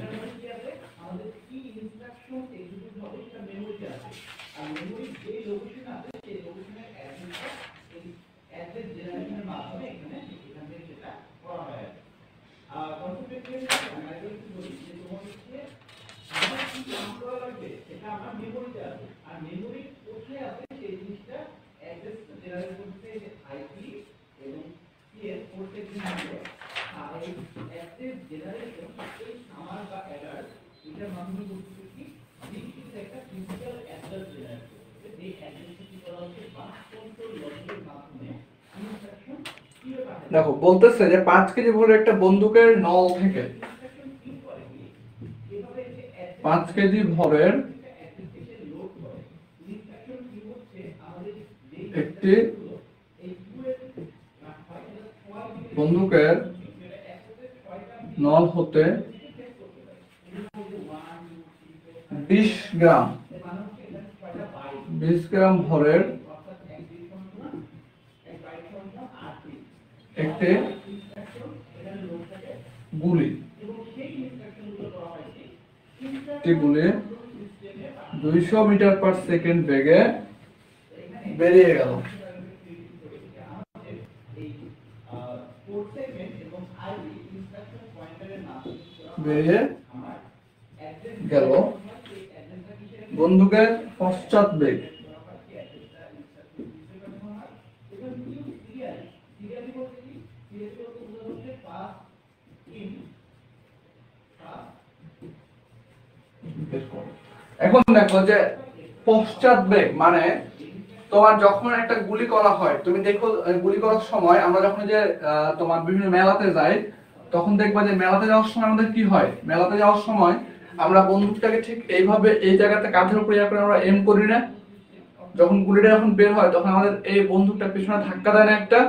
দেখো বলতেছে যে 5 কেজি ভরের একটা বন্দুকের নল থেকে 5 কেজি ভরের একটি বন্দুকের নল হতে 20 গ্রাম ভরের একটি গুলি 200 মিটার পার সেকেন্ড বেগে বেরিয়ে গেল। বন্দুকের পশ্চাৎ বেগ এখন দেখো যে পশ্চাৎ বেগ মানে তোমার যখন একটা গুলি করা হয়, তুমি দেখো গুলি করার সময় আমরা যখন যে তোমার বিভিন্ন মেলাতে যাই, তখন দেখবা যে মেলাতে যাওয়ার সময় আমাদের কি হয়, মেলাতে যাওয়ার সময় আমরা বন্দুকটাকে ঠিক এইভাবে এই জায়গাতে কাঁধের উপরে করে আমরা এম করি না, যখন গুলিটা যখন বের হয় তখন আমাদের এই বন্দুকটা পিছনে ধাক্কা দেয় না একটা।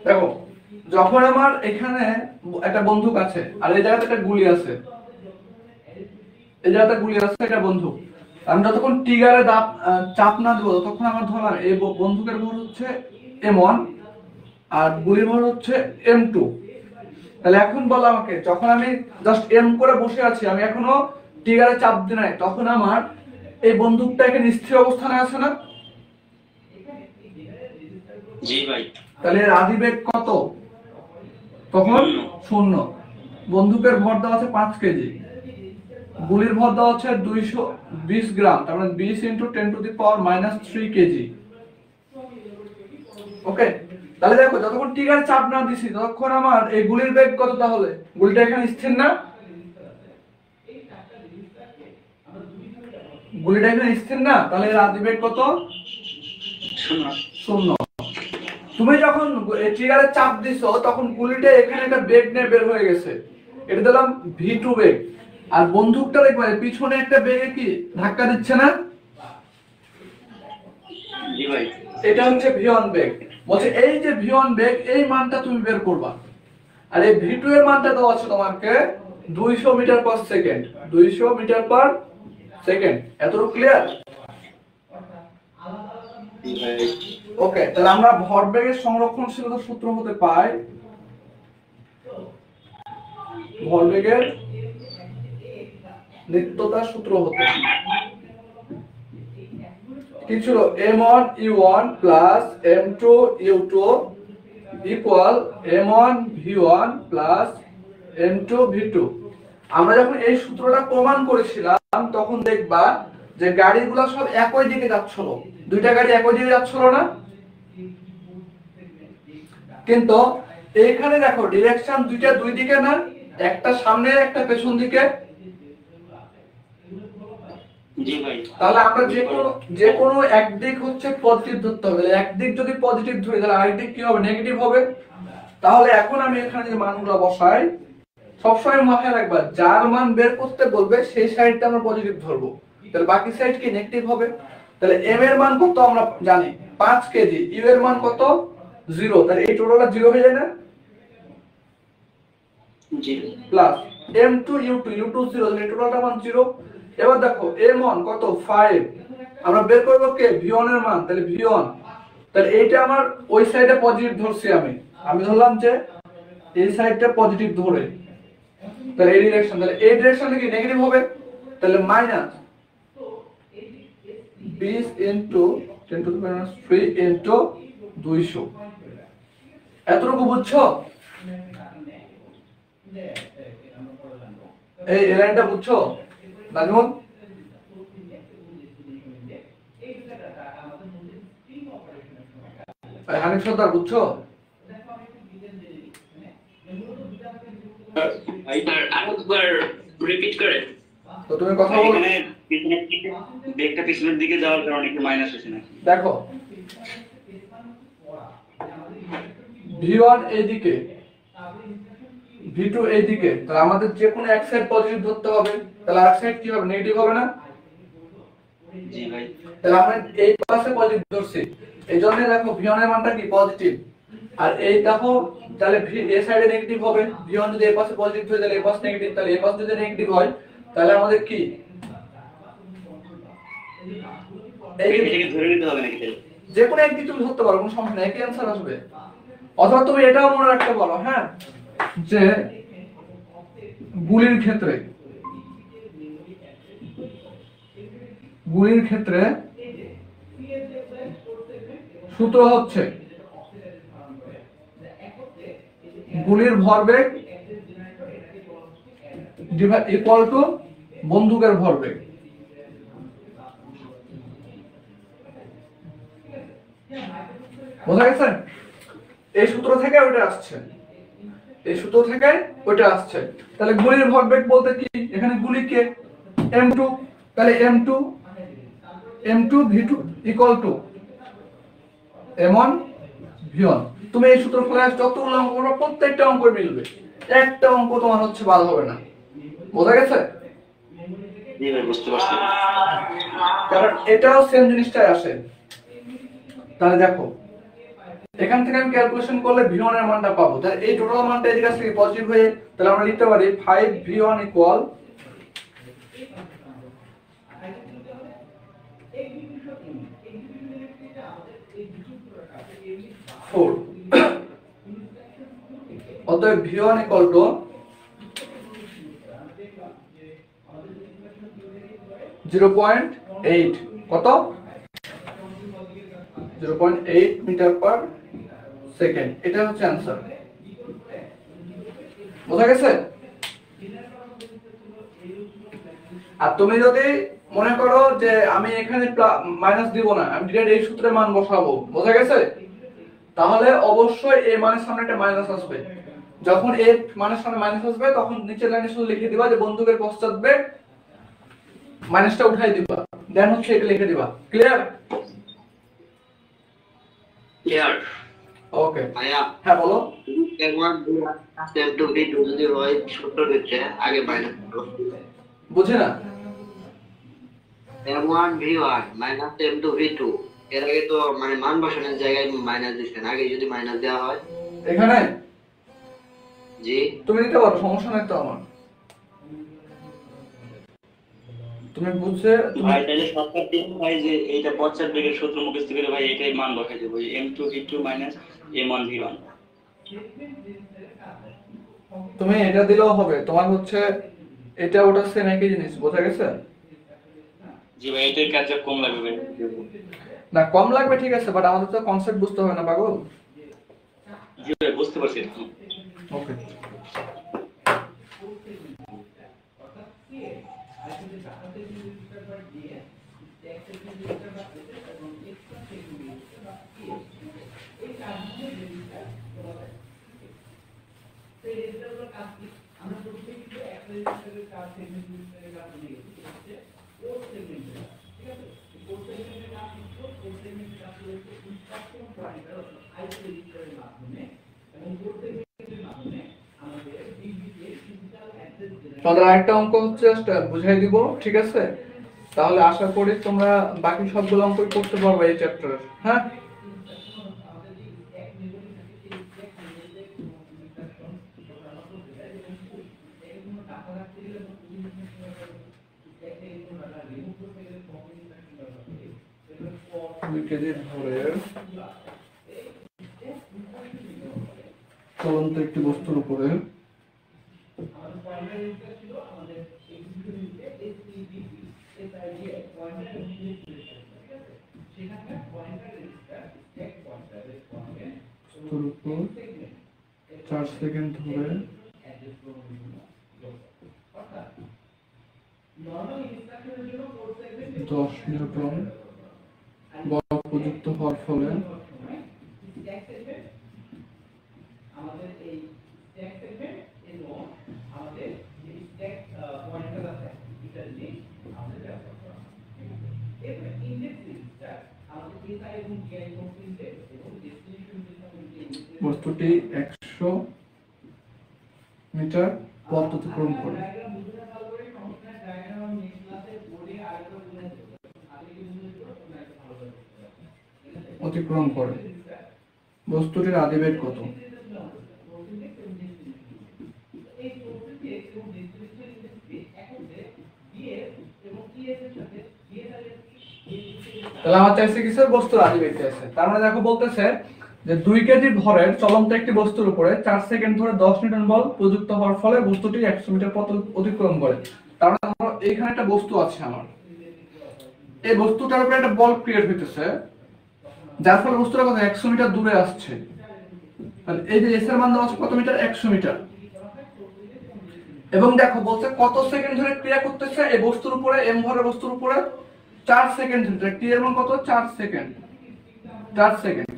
দেখো যখন আমার এখানে একটা বন্দুক আছে আর এই জায়গাতে একটা গুলি আছে, এই জায়গাতে গুলি আছে একটা বন্দুক, আমি যতক্ষণ ট্রিগারে চাপ না দেবো তখন আমার ধরলাম এই বন্দুকের ভর হচ্ছে m1 আর গুলির ভর হচ্ছে m2। তাহলে এখন বলো আমাকে, যখন আমি জাস্ট এম করে বসে আছি, আমি এখনো ট্রিগারে চাপ দিই নাই, তখন আমার এই বন্দুকটা এখানে স্থির অবস্থানে আছে না? জি ভাই। তাহলে এর আদি বেগ কত? তখন 0। বন্দুকের ভর দেওয়া আছে 5 কেজি, গুলির ভর দেওয়া হচ্ছে 220 গ্রাম, তার মানে 20 × 10⁻³ কেজি। ওকে, তাহলে দেখো যতক্ষণ ট্রিগার চাপ না দিছি ততক্ষণ আমার এই গুলির বেগ কত? তাহলে গুলিটা এখানে স্থির না, গুলিটা এখানে স্থির না, তাহলে এর আদি বেগ কত? 0। তুমি যখন ট্রিগারে চাপ দিছো তখন গুলিটা এখানে একটা বেগ নিয়ে বের হয়ে গেছে, এটা দিলাম v2 বেগ, আর বন্দুকটা দেখবে পিছনে একটা বেগে কি ধাক্কা দিচ্ছে না? জি ভাই। এটা হচ্ছে v1 বেগ। বলছে এই যে v1 বেগ, এই মানটা তুমি বের করবা, আর এই v2 এর মানটা দেওয়া আছে তোমাকে 200 metre per second, 200 metre per second. এতটুকু ক্লিয়ার? ওকে, তাহলে আমরা ভরবেগের সংরক্ষণশীলতার সূত্র হতে পাই ভরবেগের নিত্যতার সূত্র হতে, ঠিক কি ছিল m1 u1 plus m2 u2 equal m1 v1 plus m2 v2। আমরা যখন এই সূত্রটা প্রমাণ করেছিলাম তখন দেখবা যে গাড়িগুলো সব একই দিকে যাচ্ছিল, দুইটা গাড়ি একই দিকে যাচ্ছিল না? কিন্তু এইখানে দেখো ডিরেকশন দুইটা দুই দিকে না, একটা সামনে একটা পেছন দিকে। জি ভাই। তাহলে আমরা যে কোনো একদিক হচ্ছে পজিটিভ ধরতে হবে। একদিক যদি পজিটিভ ধরি তাহলে আরেক দিক কি হবে? নেগেটিভ হবে। তাহলে এখন আমি এখানে যে মানগুলো বসাই সবসময় মাথায় রাখবা যার মান বের করতে বলবে সেই সাইডটা আমরা পজিটিভ ধরবো, তাহলে বাকি সাইড কি নেগেটিভ হবে। তাহলে m এর মান কত আমরা জানি 5 কেজি, u এর মান কত 0, তাহলে এই টোটালটা 0 হয়ে যায় না? G plus m2 u2 u2 0, তাহলে টোটালটা মান 0। এবার দেখো m1 কত 5, আমরা বের করব কে v1 এর মান, তাহলে v1, তাহলে এইটা আমার ওই সাইডে পজিটিভ ধরছি, আমি ধরলাম যে এই সাইডটা পজিটিভ ধরে, তাহলে এই ডিরেকশন, তাহলে এই ডিরেকশনে কি নেগেটিভ হবে, তাহলে minus 20 into 10 to the power 3 into 200। এতটুকু বুঝছো? এই লাইনটা বুঝছো নাজমুল? হানিফ সর্দার বুঝছো? আরেকবার রিপিট করে। তো তুমি কথা বলো। এখানে পিছনে ব্রেকটা পিছনের দিকে যাওয়ার কারণে একটু মাইনাস হচ্ছে না। দেখো v1 এইদিকে v2 এইদিকে, তাহলে আমাদের যে কোনো এক সাইড পজিটিভ ধরতে হবে, তাহলে আরেক সাইড কি হবে? নেগেটিভ হবে না? জি ভাই। তাহলে আমরা এই পাশে পজিটিভ ধরছি, এইজন্য দেখো v1 এর মানটা কি পজিটিভ, আর এই দেখো তাহলে এই সাইডে নেগেটিভ হবে। v1 যদি এই পাশে পজিটিভ হয় তাহলে এই পাশে নেগেটিভ, তাহলে এই পাশে যদি নেগেটিভ হয় তাহলে আমাদের কি এটাকে ধরে নিতে হবে নাকি? যে কোনো একদিক তুমি ধরতে পারো, কোনো সমস্যা নেই, একই অ্যান্সার আসবে। অথবা তুমি এটাও মনে রাখতে পারো, হ্যাঁ, যে গুলির ক্ষেত্রে সূত্র হচ্ছে গুলির ভরবেগ ইকুয়াল টু বন্দুকের ভরবেগ। বোঝা গেছে? এই সূত্র থেকে ওইটা আসছে, তাহলে গুলির ভরবেগ বলতে কি, এখানে গুলি কে m2, তাহলে m2 v2 equal to m1 v1। তুমি এই সূত্র ফলে যতগুলো অঙ্ক করবে প্রত্যেকটা অঙ্ক মিলবে, একটা অঙ্ক তোমার হচ্ছে বাদ হবে না। বোঝা গেছে? জি ভাই, বুঝতে পারছি। কারণ এটাও সেম জিনিসটাই আসে। তাহলে দেখো এখান থেকে আমি ক্যালকুলেশন করলে v1 এর মানটা পাবো, তাহলে এই টোটাল মানটা এদিকে আসলে পজিটিভ হয়ে, তাহলে আমরা লিখতে পারি 5v1 ইকুয়াল অতএব v1 ইকুয়াল টু 0.8, কত 0.8 মিটার পার সেকেন্ড। এটা হচ্ছে অ্যানসার। বোঝা গেছে? আর তুমি যদি মনে করো যে আমি এখানে মাইনাস দিব না, আমি ডিরেক্ট এই সূত্রে মান বসাবো, বোঝা গেছে, তাহলে অবশ্যই এই মানের সামনে একটা মাইনাস আসবে। যখন এর মানের সামনে মাইনাস আসবে তখন নিচের লাইনে শুধু লিখে দিবা যে বন্দুকের পশ্চাৎ বেগ, মাইনাসটা উঠাই দিবা, দেন হচ্ছে এটা লিখে দিবা। ক্লিয়ার? ক্লিয়ার। ওকে ভাইয়া হ্যাঁ বলো। m1 v2 যদি হয় সূত্র দিচ্ছে আগে মাইনাস করো। বুঝি না। m1 v1 m2 v2 এর আগে তো মানে মান বসানোর জায়গায় মাইনাস দিচ্ছেন, আগে যদি মাইনাস দেওয়া হয় এখানে জি তুমি দিতে পারো, সমস্যা নাই তো আমার। তুমি বুঝছে ভাই তাহলে শর্টকাট দিয়ে ভাই যে এইটা পশ্চাৎ বেগের সূত্র মুখস্থ করে ভাই এটাই মান বসাই দেব, m2 v2 m1 v1। তুমি এটা দিলেও হবে, তোমার হচ্ছে এটা ওটা সেম একই জিনিস। বোঝা গেছে? জি ভাই এটার কাজ কম লাগবে ভাই। না কম লাগবে ঠিক আছে, বাট আমাদের তো কনসেপ্ট বুঝতে হবে না পাগল। জি ভাই বুঝতে পারছি। ওকে, তোমাদের আরেকটা অঙ্ক হচ্ছে জাস্ট বুঝাই দিব, ঠিক আছে? তাহলে আশা করি তোমরা বাকি সবগুলো অঙ্কই করতে পারবে এই চ্যাপ্টারের। হ্যাঁ, কেজির ভরের চলন্ত একটি বস্তুর উপরে বস্তুর উপর 4 সেকেন্ড ধরে 10 নিউটন বল প্রযুক্ত হওয়ার ফলে বস্তুটি 100 মিটার পথ অতিক্রম করে। বস্তুটির আদিবেগ কত? তাহলে আমার চাইছে কিসের বস্তুর আদিবেগ চাইছে। তার মানে দেখো বলতেছে যে 2 কেজি ভরের চলন্ত একটি বস্তুর উপরে 4 সেকেন্ড ধরে 10 নিউটন বল প্রযুক্ত হওয়ার ফলে বস্তুটি 100 মিটার পথ অতিক্রম করে। তার মানে ধরো এইখানে একটা বস্তু আছে আমার, এই বস্তুটার উপরে একটা বল ক্রিয়েট হইতেছে, যার ফলে বস্তুটা কত 100 মিটার দূরে আসছে। তাহলে এই যে এস এর মান দেওয়া আছে কত মিটার? 100 মিটার। এবং দেখো বলছে কত সেকেন্ড ধরে ক্রিয়া করতেছে এই বস্তুর উপরে, এম ভরের বস্তুর উপরে 4 সেকেন্ড ধরে। টি এর মান কত? 4 সেকেন্ড। 4 সেকেন্ড।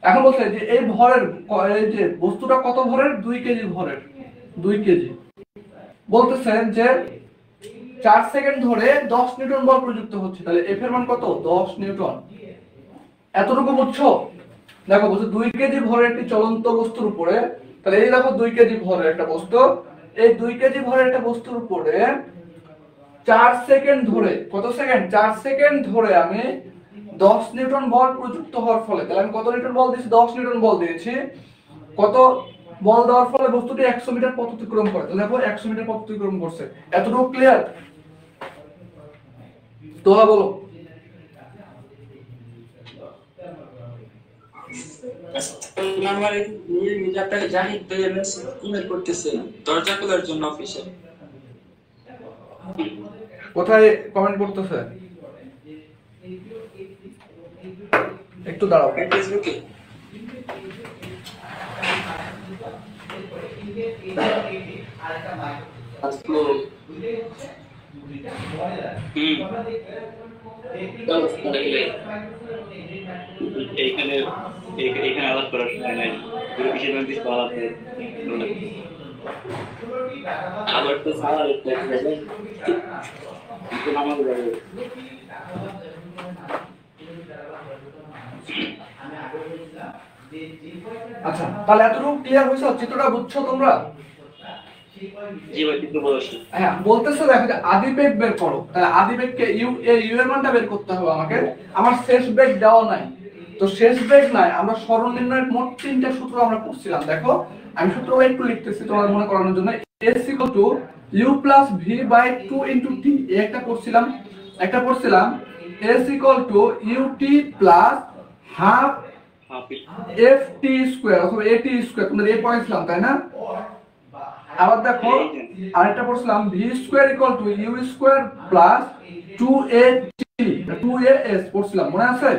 এখন বলছে যে এই ভরের, এই যে বস্তুটা কত ভরের? 2 কেজি ভরের। 2 কেজি বলতেছে যে 4 সেকেন্ড ধরে 10 নিউটন বল প্রযুক্ত হচ্ছে। তাহলে এফ এর মান কত? 10 নিউটন। এতটুকু বুঝছো? দেখো বলছে 2 কেজি ভরের একটি চলন্ত বস্তুর উপরে, তাহলে এই দেখো 2 কেজি ভরের একটা বস্তু, এই 2 কেজি ভরের একটা বস্তুর উপরে 4 সেকেন্ড ধরে, কত সেকেন্ড? 4 সেকেন্ড ধরে আমি 10 নিউটন বল প্রযুক্ত হওয়ার ফলে, তাহলে আমি কত নিউটন বল দিয়েছি? 10 নিউটন বল দিয়েছি। কত বল দেওয়ার ফলে বস্তুটি 100 মিটার পথ অতিক্রম করে। তাহলে দেখো 100 মিটার পথ অতিক্রম করছে। এতটুকু ক্লিয়ার? তোমরা বলো। আমার এই মিটারটাকে জাহিদ ভাই ইমেল করতেছে দরজা খোলার জন্য অফিসে। কোথায় কমেন্ট করতেছে? একটু দাঁড়াও। ফেসবুকে এইখানে এইখানে আলাপ করার সময় নাই, পুরো কিসের নাম দিস আলাপ নেই। আবার তো সারা আমার আচ্ছা, তাহলে এতটুকু ক্লিয়ার হয়েছে? চিত্রটা বুঝছো তোমরা? জি ভাই চিত্র প্রদর্শন। হ্যাঁ, বলতেছে দেখো যে আদিবেগ বের করো। তাহলে আদিবেগকে ইউ এর মানটা বের করতে হবে আমাকে। আমার শেষ বেগ দেওয়া নাই, তো শেষ বেগ নাই। আমরা সর্বনির্ণয়ের মোট 3টা সূত্র আমরা পড়ছিলাম। দেখো আমি সূত্রগুলো একটু লিখতেছি তোমাদের মনে করানোর জন্য। s = u + v / 2 * t একটা পড়ছিলাম। একটা পড়ছিলাম s = ut + half ft² অথবা at²। তোমরা এই পড়ছিলাম তাই না? আবার দেখো আরেকটা পড়ছিলাম v² = u² + 2AT 2AS পড়ছিলাম, মনে আছে?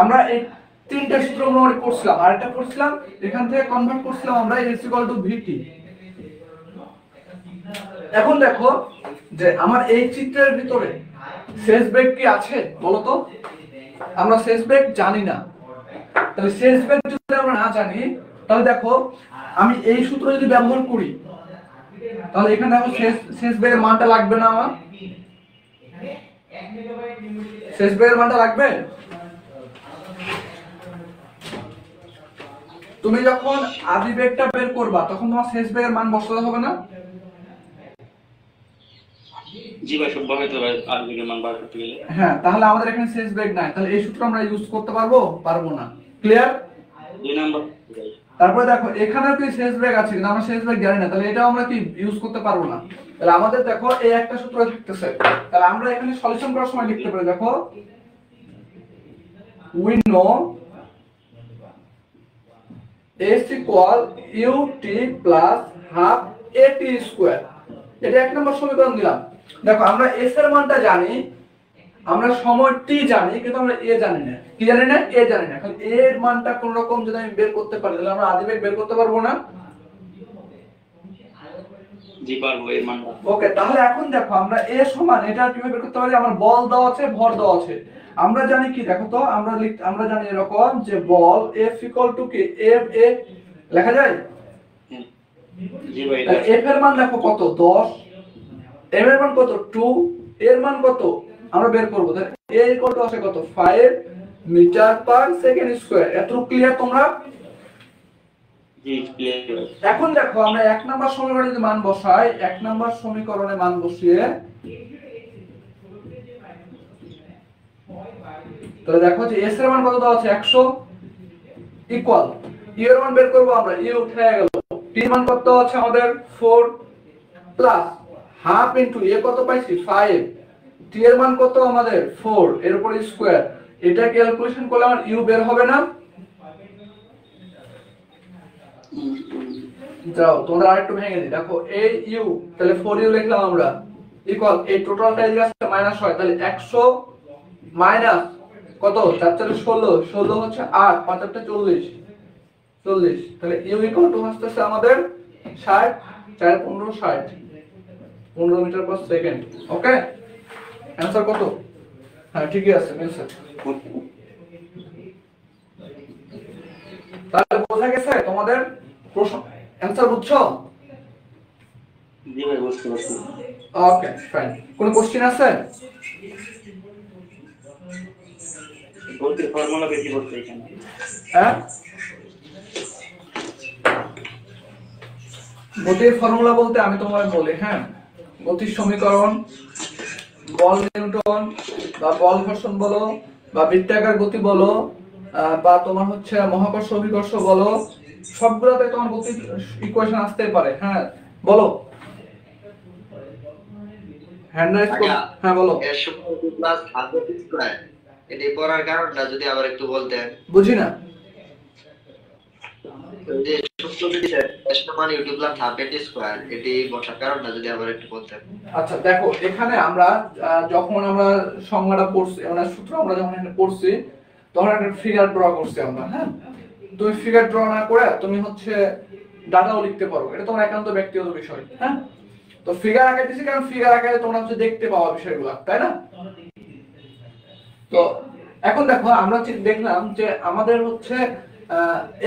আমরা এই তিনটা সূত্র মোটামুটি পড়ছিলাম, আর একটা পড়ছিলাম এখান থেকে কনভার্ট করছিলাম আমরা S = VT। এখন দেখো যে আমার এই চিত্রের ভিতরে শেষ বেগ কি আছে বলো তো? আমরা শেষ বেগ জানি না, তাহলে শেষ বেগ যদি আমরা না জানি তাহলে দেখো আমি এই সূত্র যদি ব্যবহার করি তাহলে এখানে দেখো শেষ বেগের মানটা লাগবে না? আমার শেষ বেগের মানটা লাগবে। তুমি যখন আদি বেগটা বের করবা তখন তোমার শেষ বেগের মান বসাতে হবে না? জি ভাই, সব বসাইতে হবে আরবিকের মান বার করতে গেলে। হ্যাঁ, তাহলে আমাদের এখানে শেষ বেগ নাই, তাহলে এই সূত্র আমরা ইউজ করতে পারবো না। ক্লিয়ার? 2 নাম্বার। তারপরে দেখো এখানে কি শেষ বেগ আছে, কিন্তু আমরা শেষ বেগ জানি না, তাহলে এটাও আমরা কি ইউজ করতে পারবো না। তাহলে আমাদের দেখো এই একটা সূত্র থাকতেছে, তাহলে আমরা এখানে সলিউশন করার সময় লিখতে পারি দেখো we know S = ut plus half at square। এটা এক নম্বর সমীকরণ দিলাম। দেখো আমরা s এর মানটা জানি, আমরা সময় t জানি, কিন্তু আমরা a জানি না। কি জানি না? a জানি না। এখন a এর মানটা কোন রকম যদি আমি বের করতে পারি তাহলে আমরা আদি বেগ বের করতে পারবো না? জি পারবো এর মান। ওকে, তাহলে এখন দেখো আমরা a সমান এটা কিভাবে বের করতে পারি? আমার বল দেওয়া আছে, ভর দেওয়া আছে, আমরা জানি কি দেখো তো, আমরা জানি এরকম যে বল F = কি F A লেখা যায়। জি ভাই, F এর মান দেখো কত 10, M এর মান কত 2, এর মান কত আমরা বের করব। তাহলে A = আছে কত 5 মিটার/সেকেন্ড স্কয়ার। এতটুকু ক্লিয়ার তোমরা? জি ক্লিয়ার। এখন দেখো আমরা এক নাম্বার সমীকরণে যদি মান বসাই, এক নাম্বার সমীকরণে মান বসিয়ে তাহলে দেখো যে s এর মান কত দেওয়া আছে 100 ইকুয়াল u এর মান বের করব আমরা, u উঠে গেল, t এর মান কত আছে আমাদের 4 প্লাস হাফ ইনটু a কত পাইছি 5, t এর মান কত আমাদের 4 এর উপর স্কয়ার। এটা ক্যালকুলেশন করলে আমার u বের হবে না? যাও তোমরা আরেকটু ভেঙে দিই, দেখো এই u তাহলে 4u লিখলাম আমরা ইকুয়াল এই টোটালটা এদিকে আসছে মাইনাস হয়, তাহলে 100 মাইনাস কত 4 4 16, 16 হচ্ছে 8, 5 8 40, 40, তাহলে u = আসছে আমাদের 60, 4 15 60, 15 মিটার/সেকেন্ড। ওকে, অ্যানসার কত? হ্যাঁ ঠিকই আছে, মিলছে। তাহলে বোঝা গেছে তোমাদের প্রশ্ন অ্যানসার বুঝছো? জি ভাই, বুঝতে পারছি। Okay fine. কোন কোশ্চেন আছে? গতির ফর্মুলা বেশি করতে এখানে। হ্যাঁ, গতির ফর্মুলা বলতে আমি তোমায় বলি, হ্যাঁ, গতির সমীকরণ, বল নিউটন বা বল ঘর্ষণ বলো বা বৃত্তাকার গতি বলো বা তোমার হচ্ছে মহাকর্ষ অভিকর্ষ বলো, সবগুলোতে তোমার গতির ইকুয়েশন আসতে পারে। হ্যাঁ বলো, হ্যান্ড রাইজ করো। হ্যাঁ বলো। এর সূত্র প্লাস হাফ স্কয়ার, এটি পড়ার কারণটা যদি আবার একটু বলতেন। বুঝি না। যে সূত্র দিয়েছে এর সমান ইউটিউব প্লাস হাফ স্কয়ার, এটি বসার কারণটা যদি আবার একটু বলতেন। আচ্ছা দেখো এখানে আমরা যখন আমরা সংজ্ঞাটা পড়ছি, মানে সূত্র আমরা যখন এখানে পড়ছি তখন একটা ফিগার ড্র করছি আমরা। হ্যাঁ, তুমি ফিগার ড্র না করে তুমি হচ্ছে ডাটাও লিখতে পারো, এটা তোমার একান্ত ব্যক্তিগত বিষয়। হ্যাঁ, তো ফিগার আঁকা দিছি কারণ ফিগার আকারে তোমরা হচ্ছে দেখতে পাওয়া বিষয়গুলো, তাই না? তো এখন দেখো আমরা দেখলাম যে আমাদের হচ্ছে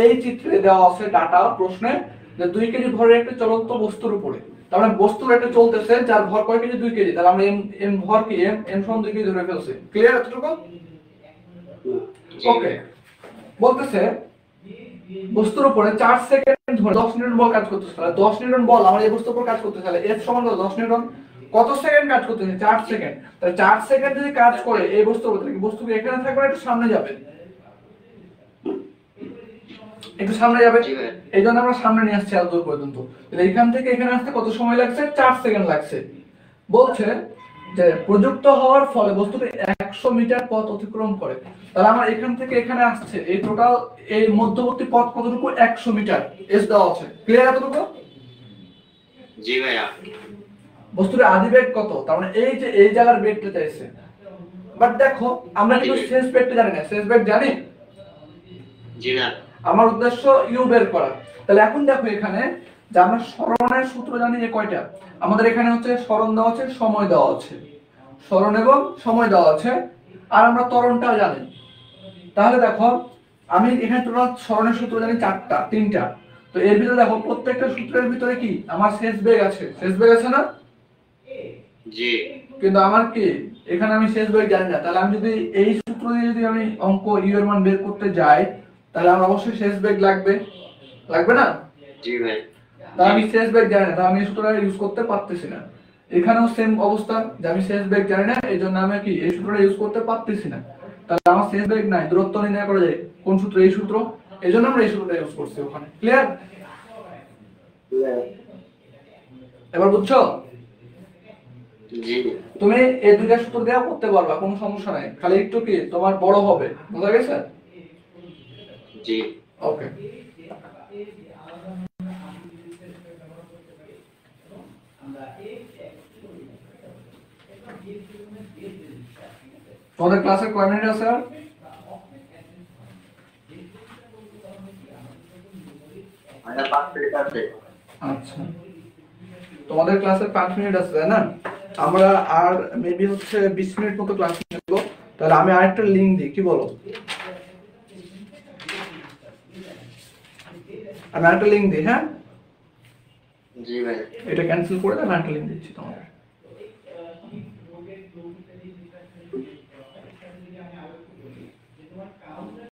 এই চিত্রে দেওয়া আছে ডাটা প্রশ্নে যে 2 কেজি ভরের একটা চলন্ত বস্তুর উপরে, তার মানে বস্তুর একটা চলতেছে যার ভর কয় কেজি 2 কেজি, তাহলে আমরা এম ভর কি এম সমান 2 কেজি ধরে ফেলছি। ক্লিয়ার এতটুকু? ওকে, বলতেছে বস্তুর উপরে 4 সেকেন্ড ধরে 10 নিউটন বল কাজ করতেছে, তাহলে 10 নিউটন বল আমার এই বস্তুর উপর কাজ করতেছে, তাহলে F সমান 10 নিউটন, কত সেকেন্ড কাজ করতেছে 4 সেকেন্ড, তাহলে 4 সেকেন্ড যদি কাজ করে এই বস্তুর উপর, তাহলে বস্তু এখানে থাকবে না একটু সামনে যাবে, একটু সামনে যাবে, এইজন্য আমরা সামনে নিয়ে আসছি এত দূর পর্যন্ত। তাহলে এখান থেকে এখানে আসতে কত সময় লাগছে? 4 সেকেন্ড লাগছে। বলছে যে প্রযুক্ত হওয়ার ফলে বস্তুটি 100 মিটার পথ অতিক্রম করে, তাহলে আমার এখান থেকে এখানে আসছে এই টোটাল এই মধ্যবর্তী পথ কতটুকু? 100 মিটার। এস দেওয়া আছে। ক্লিয়ার এতটুকু? জি ভাইয়া। বস্তুর আদি বেগ কত, তার মানে এই যে এই জায়গার বেগটা চাইছে। বাট দেখো আমরা কিন্তু শেষ বেগটা জানি না, শেষ বেগ জানি? জি না। আমার উদ্দেশ্য ইউ বের করা। তাহলে এখন দেখো এখানে যে আমরা সরণের সূত্র জানি যে কয়টা, আমাদের এখানে হচ্ছে সরণ দেওয়া আছে, সময় দেওয়া আছে, সরণ এবং সময় দেওয়া আছে, আর আমরা ত্বরণটাও জানি। তাহলে দেখো আমি এখানে টোটাল সরণের সূত্র জানি তিনটা। তো এর ভিতরে দেখো প্রত্যেকটা সূত্রের ভিতরে কি আমার শেষ বেগ আছে, শেষ বেগ আছে না? জি। কিন্তু আমার কি এখানে আমি শেষ বেগ জানি না। তাহলে আমি যদি এই সূত্র দিয়ে যদি আমি অঙ্ক ইউ এর মান বের করতে যাই, তাহলে আমার অবশ্যই শেষ বেগ লাগবে, লাগবে না? জি ভাই। তাহলে আমি শেষ বেগ জানি না, তাহলে আমি এই সূত্রটা ইউজ করতে পারতেছি না। এখানেও সেম অবস্থা, যে আমি শেষ বেগ জানি না, এই জন্য আমি কি এই সূত্রটা ইউজ করতে পারতেছি না। তাহলে আমার শেষ বেগ নাই, দূরত্ব নির্ণয় করা যায় কোন সূত্র? এই সূত্র। এই জন্য আমরা এই সূত্রটা ইউজ করছি ওখানে। ক্লিয়ার? এবার বুঝছো? জি। তুমি এই দুইটা সূত্র দেওয়া করতে পারবা, কোনো সমস্যা নাই, খালি একটু কি তোমার বড় হবে। বুঝা গেছে? জি। ওকে। তোমাদের ক্লাসে কয় মিনিট আছে আর? আমার 5 মিনিট আছে। আচ্ছা, তোমাদের ক্লাসে 5 মিনিট আছে তাই না? আমরা আর মেবি হচ্ছে 20 মিনিট মতো ক্লাস নেব। তাহলে আমি আরেকটা লিংক দিই, কি বলো? আমি আরেকটা লিংক দিই, হ্যাঁ? জি ভাই। এটা ক্যান্সেল করে আমি আরেকটা লিংক দিচ্ছি তোমাদের।